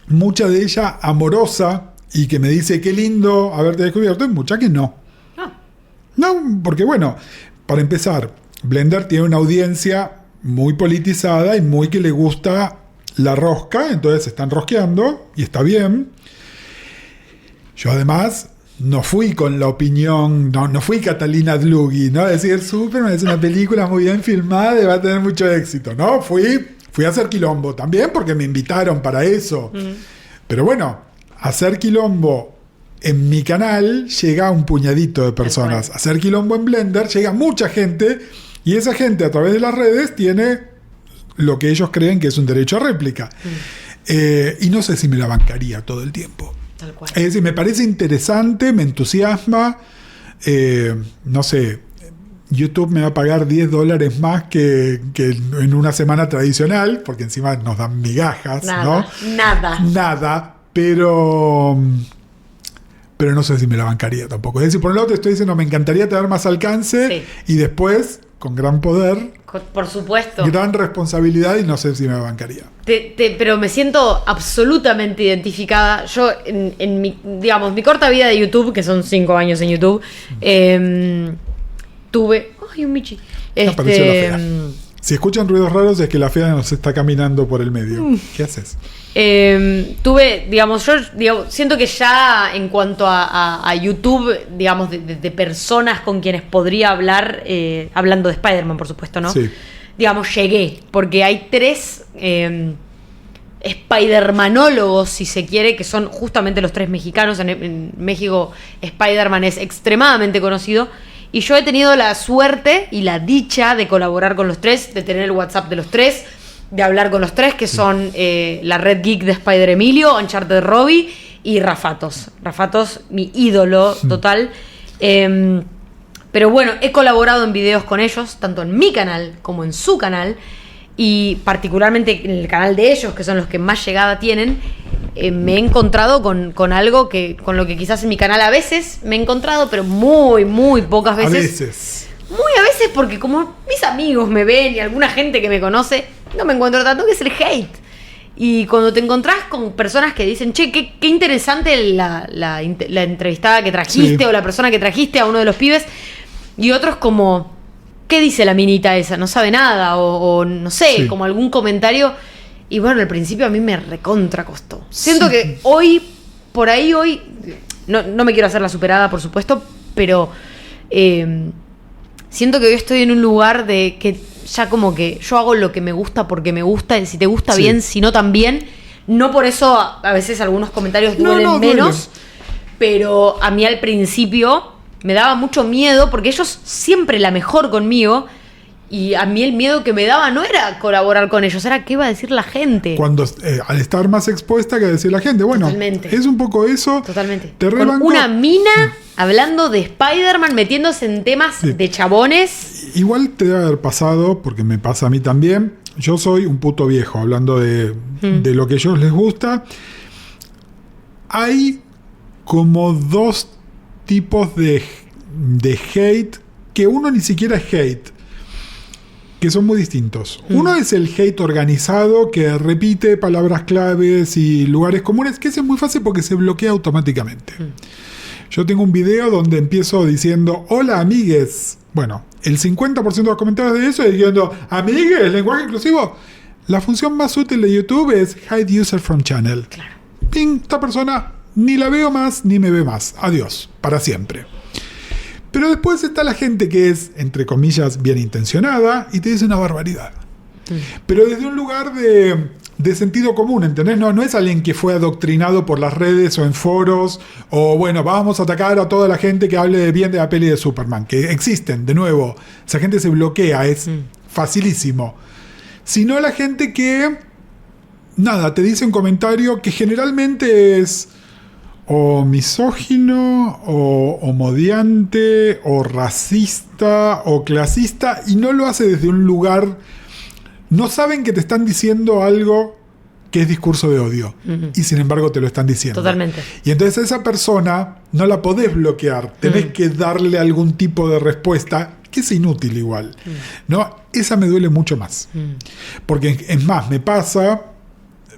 mucha de ella amorosa y que me dice qué lindo haberte descubierto, y mucha que no. No, porque bueno, para empezar, Blender tiene una audiencia muy politizada y muy que le gusta la rosca, entonces se están rosqueando y está bien. Yo además no fui con la opinión, no fui Catalina Dlugi, ¿no? Decir, Superman es una película muy bien filmada y va a tener mucho éxito, ¿no? Fui a hacer quilombo también porque me invitaron para eso. Pero bueno, hacer quilombo en mi canal llega a un puñadito de personas. Hacer quilombo en Blender llega a mucha gente, y esa gente a través de las redes tiene lo que ellos creen que es un derecho a réplica. Y no sé si me la bancaría todo el tiempo. Tal cual. Es decir, me parece interesante, me entusiasma. No sé, YouTube me va a pagar $10 más que en una semana tradicional, porque encima nos dan migajas, ¿no? Nada, pero no sé si me la bancaría tampoco. Es decir, por el lado te estoy diciendo, me encantaría tener más alcance, y después, con gran poder, por supuesto, gran responsabilidad, y no sé si me la bancaría. Pero me siento absolutamente identificada. Yo, en mi corta vida de YouTube, que son 5 años en YouTube, tuve... ¡Ay, un Michi! Apareció la fea. Si escuchan ruidos raros es que la fea nos está caminando por el medio. ¿Qué haces? Tuve, yo siento que ya en cuanto a YouTube, digamos, de personas con quienes podría hablar, hablando de Spider-Man, por supuesto, ¿no? Sí. Digamos, llegué, porque hay 3 Spider-Manólogos, si se quiere, que son justamente los 3 mexicanos. En México Spider-Man es extremadamente conocido, y yo he tenido la suerte y la dicha de colaborar con los 3, de tener el WhatsApp de los 3, de hablar con los 3, que son la Red Geek de Spider Emilio, Uncharted Robbie y Rafatos. Rafatos, mi ídolo total. Pero bueno, he colaborado en videos con ellos, tanto en mi canal como en su canal, y particularmente en el canal de ellos, que son los que más llegada tienen. me he encontrado con algo con lo que quizás en mi canal a veces me he encontrado, pero muy, muy pocas veces. A veces. Muy a veces, porque como mis amigos me ven y alguna gente que me conoce, no me encuentro tanto, que es el hate. Y cuando te encontrás con personas que dicen, che, qué interesante la entrevistada que trajiste, sí, o la persona que trajiste a uno de los pibes, y otros como, ¿qué dice la minita esa? No sabe nada, o no sé, sí, como algún comentario. Y bueno, al principio a mí me recontra costó. Siento que hoy, no me quiero hacer la superada, por supuesto, pero siento que hoy estoy en un lugar de que ya como que yo hago lo que me gusta porque me gusta, y si te gusta bien, si no también. No por eso a veces algunos comentarios duelen menos, pero a mí al principio me daba mucho miedo porque ellos siempre la mejor conmigo, y a mí el miedo que me daba no era colaborar con ellos, era qué iba a decir la gente. Cuando al estar más expuesta que decir la gente, bueno, totalmente, es un poco eso. Totalmente. Con una mina hablando de Spider-Man, metiéndose en temas de chabones. Igual te debe haber pasado, porque me pasa a mí también. Yo soy un puto viejo, hablando de lo que a ellos les gusta. Hay como dos tipos de hate, que uno ni siquiera es hate, que son muy distintos. Uno es el hate organizado, que repite palabras claves y lugares comunes, que ese es muy fácil porque se bloquea automáticamente. Yo tengo un video donde empiezo diciendo, hola amigues. Bueno, el 50% de los comentarios de eso es diciendo, amigues, lenguaje inclusivo. La función más útil de YouTube es hide user from channel. Claro. Ping, esta persona ni la veo más ni me ve más. Adiós, para siempre. Pero después está la gente que es, entre comillas, bien intencionada y te dice una barbaridad. Pero desde un lugar de sentido común, ¿entendés? No es alguien que fue adoctrinado por las redes o en foros, o bueno, vamos a atacar a toda la gente que hable bien de la peli de Superman, que existen, de nuevo. Esa gente se bloquea, es facilísimo. Sino la gente que, nada, te dice un comentario que generalmente es o misógino, o homodiante, o racista, o clasista, y no lo hace desde un lugar. No saben que te están diciendo algo que es discurso de odio, y sin embargo te lo están diciendo. Totalmente. Y entonces a esa persona no la podés bloquear, tenés que darle algún tipo de respuesta, que es inútil igual. ¿No? Esa me duele mucho más. Porque es más, me pasa,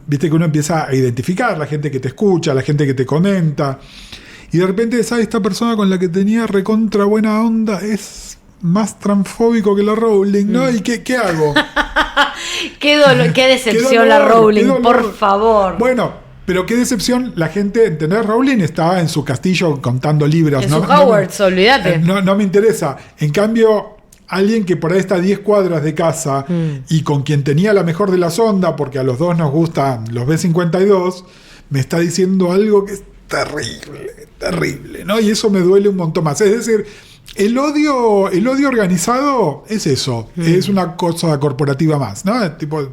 viste que uno empieza a identificar la gente que te escucha, la gente que te comenta, y de repente, ¿sabes? Esta persona con la que tenía recontra buena onda es más transfóbico que la Rowling, ¿no? ¿Y qué hago? Qué decepción la Rowling, por favor. Bueno, pero qué decepción la gente. ¿Entendés? Rowling estaba en su castillo contando libros. En su Hogwarts, olvídate. No me interesa. En cambio, alguien que por ahí está a 10 cuadras de casa y con quien tenía la mejor de las ondas, porque a los dos nos gustan los B-52, me está diciendo algo que es terrible, ¿no? Y eso me duele un montón más. Es decir, el odio organizado es eso, es una cosa corporativa más, ¿no? Tipo,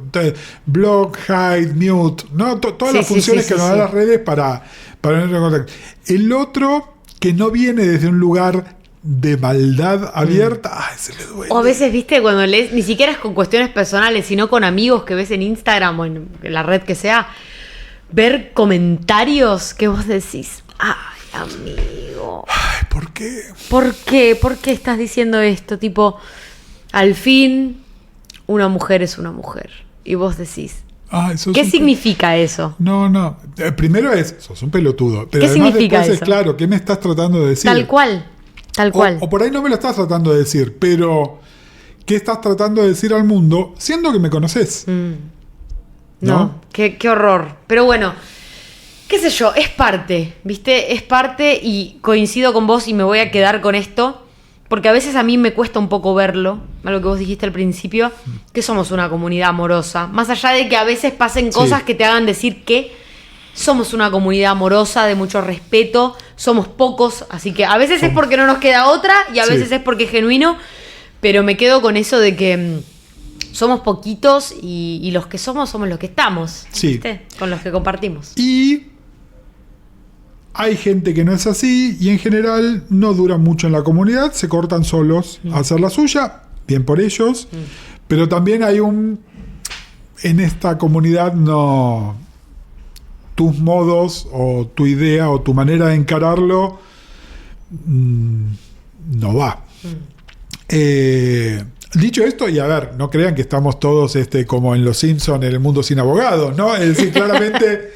block, hide, mute, ¿no? Todas las funciones que nos dan las redes para no contacto. El otro, que no viene desde un lugar de maldad abierta, se le duele. O a veces, viste, cuando lees, ni siquiera es con cuestiones personales, sino con amigos que ves en Instagram o en la red que sea, ver comentarios que vos decís, ay, amigo. Ay, ¿por qué? ¿Por qué? ¿Por qué estás diciendo esto? Tipo, al fin, una mujer es una mujer. Y vos decís, ¿qué significa eso? No. Primero sos un pelotudo. Pero ¿qué significa después eso? Es claro, ¿qué me estás tratando de decir? Tal cual. O por ahí no me lo estás tratando de decir, pero ¿qué estás tratando de decir al mundo siendo que me conoces? No, qué horror. Pero bueno, qué sé yo, es parte, ¿viste? Es parte, y coincido con vos y me voy a quedar con esto, porque a veces a mí me cuesta un poco verlo, algo que vos dijiste al principio, que somos una comunidad amorosa. Más allá de que a veces pasen cosas que te hagan decir que somos una comunidad amorosa, de mucho respeto, somos pocos, así que a veces es porque no nos queda otra y a veces es porque es genuino, pero me quedo con eso de que somos poquitos y los que somos los que estamos, ¿viste? Con los que compartimos. Y hay gente que no es así y en general no dura mucho en la comunidad, se cortan solos a hacer la suya, bien por ellos, pero también hay en esta comunidad tus modos o tu idea o tu manera de encararlo no va. Dicho esto, y a ver, no crean que estamos todos como en Los Simpsons, en el mundo sin abogados, ¿no? Es decir, claramente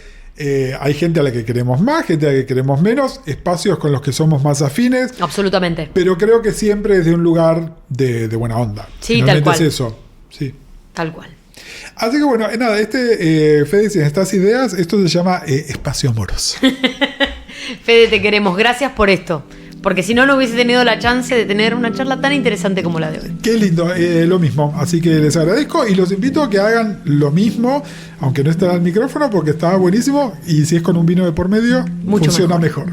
hay gente a la que queremos más, gente a la que queremos menos, espacios con los que somos más afines. Absolutamente. Pero creo que siempre desde un lugar de buena onda. Sí, finalmente tal cual. es eso. Sí. Tal cual. Así que bueno, nada, Fede, sin estas ideas, esto se llama Espacio Moros. Fede, te queremos. Gracias por esto. Porque si no, no hubiese tenido la chance de tener una charla tan interesante como la de hoy. Qué lindo, lo mismo. Así que les agradezco y los invito a que hagan lo mismo, aunque no esté al micrófono, porque estaba buenísimo. Y si es con un vino de por medio, mucho funciona mejor.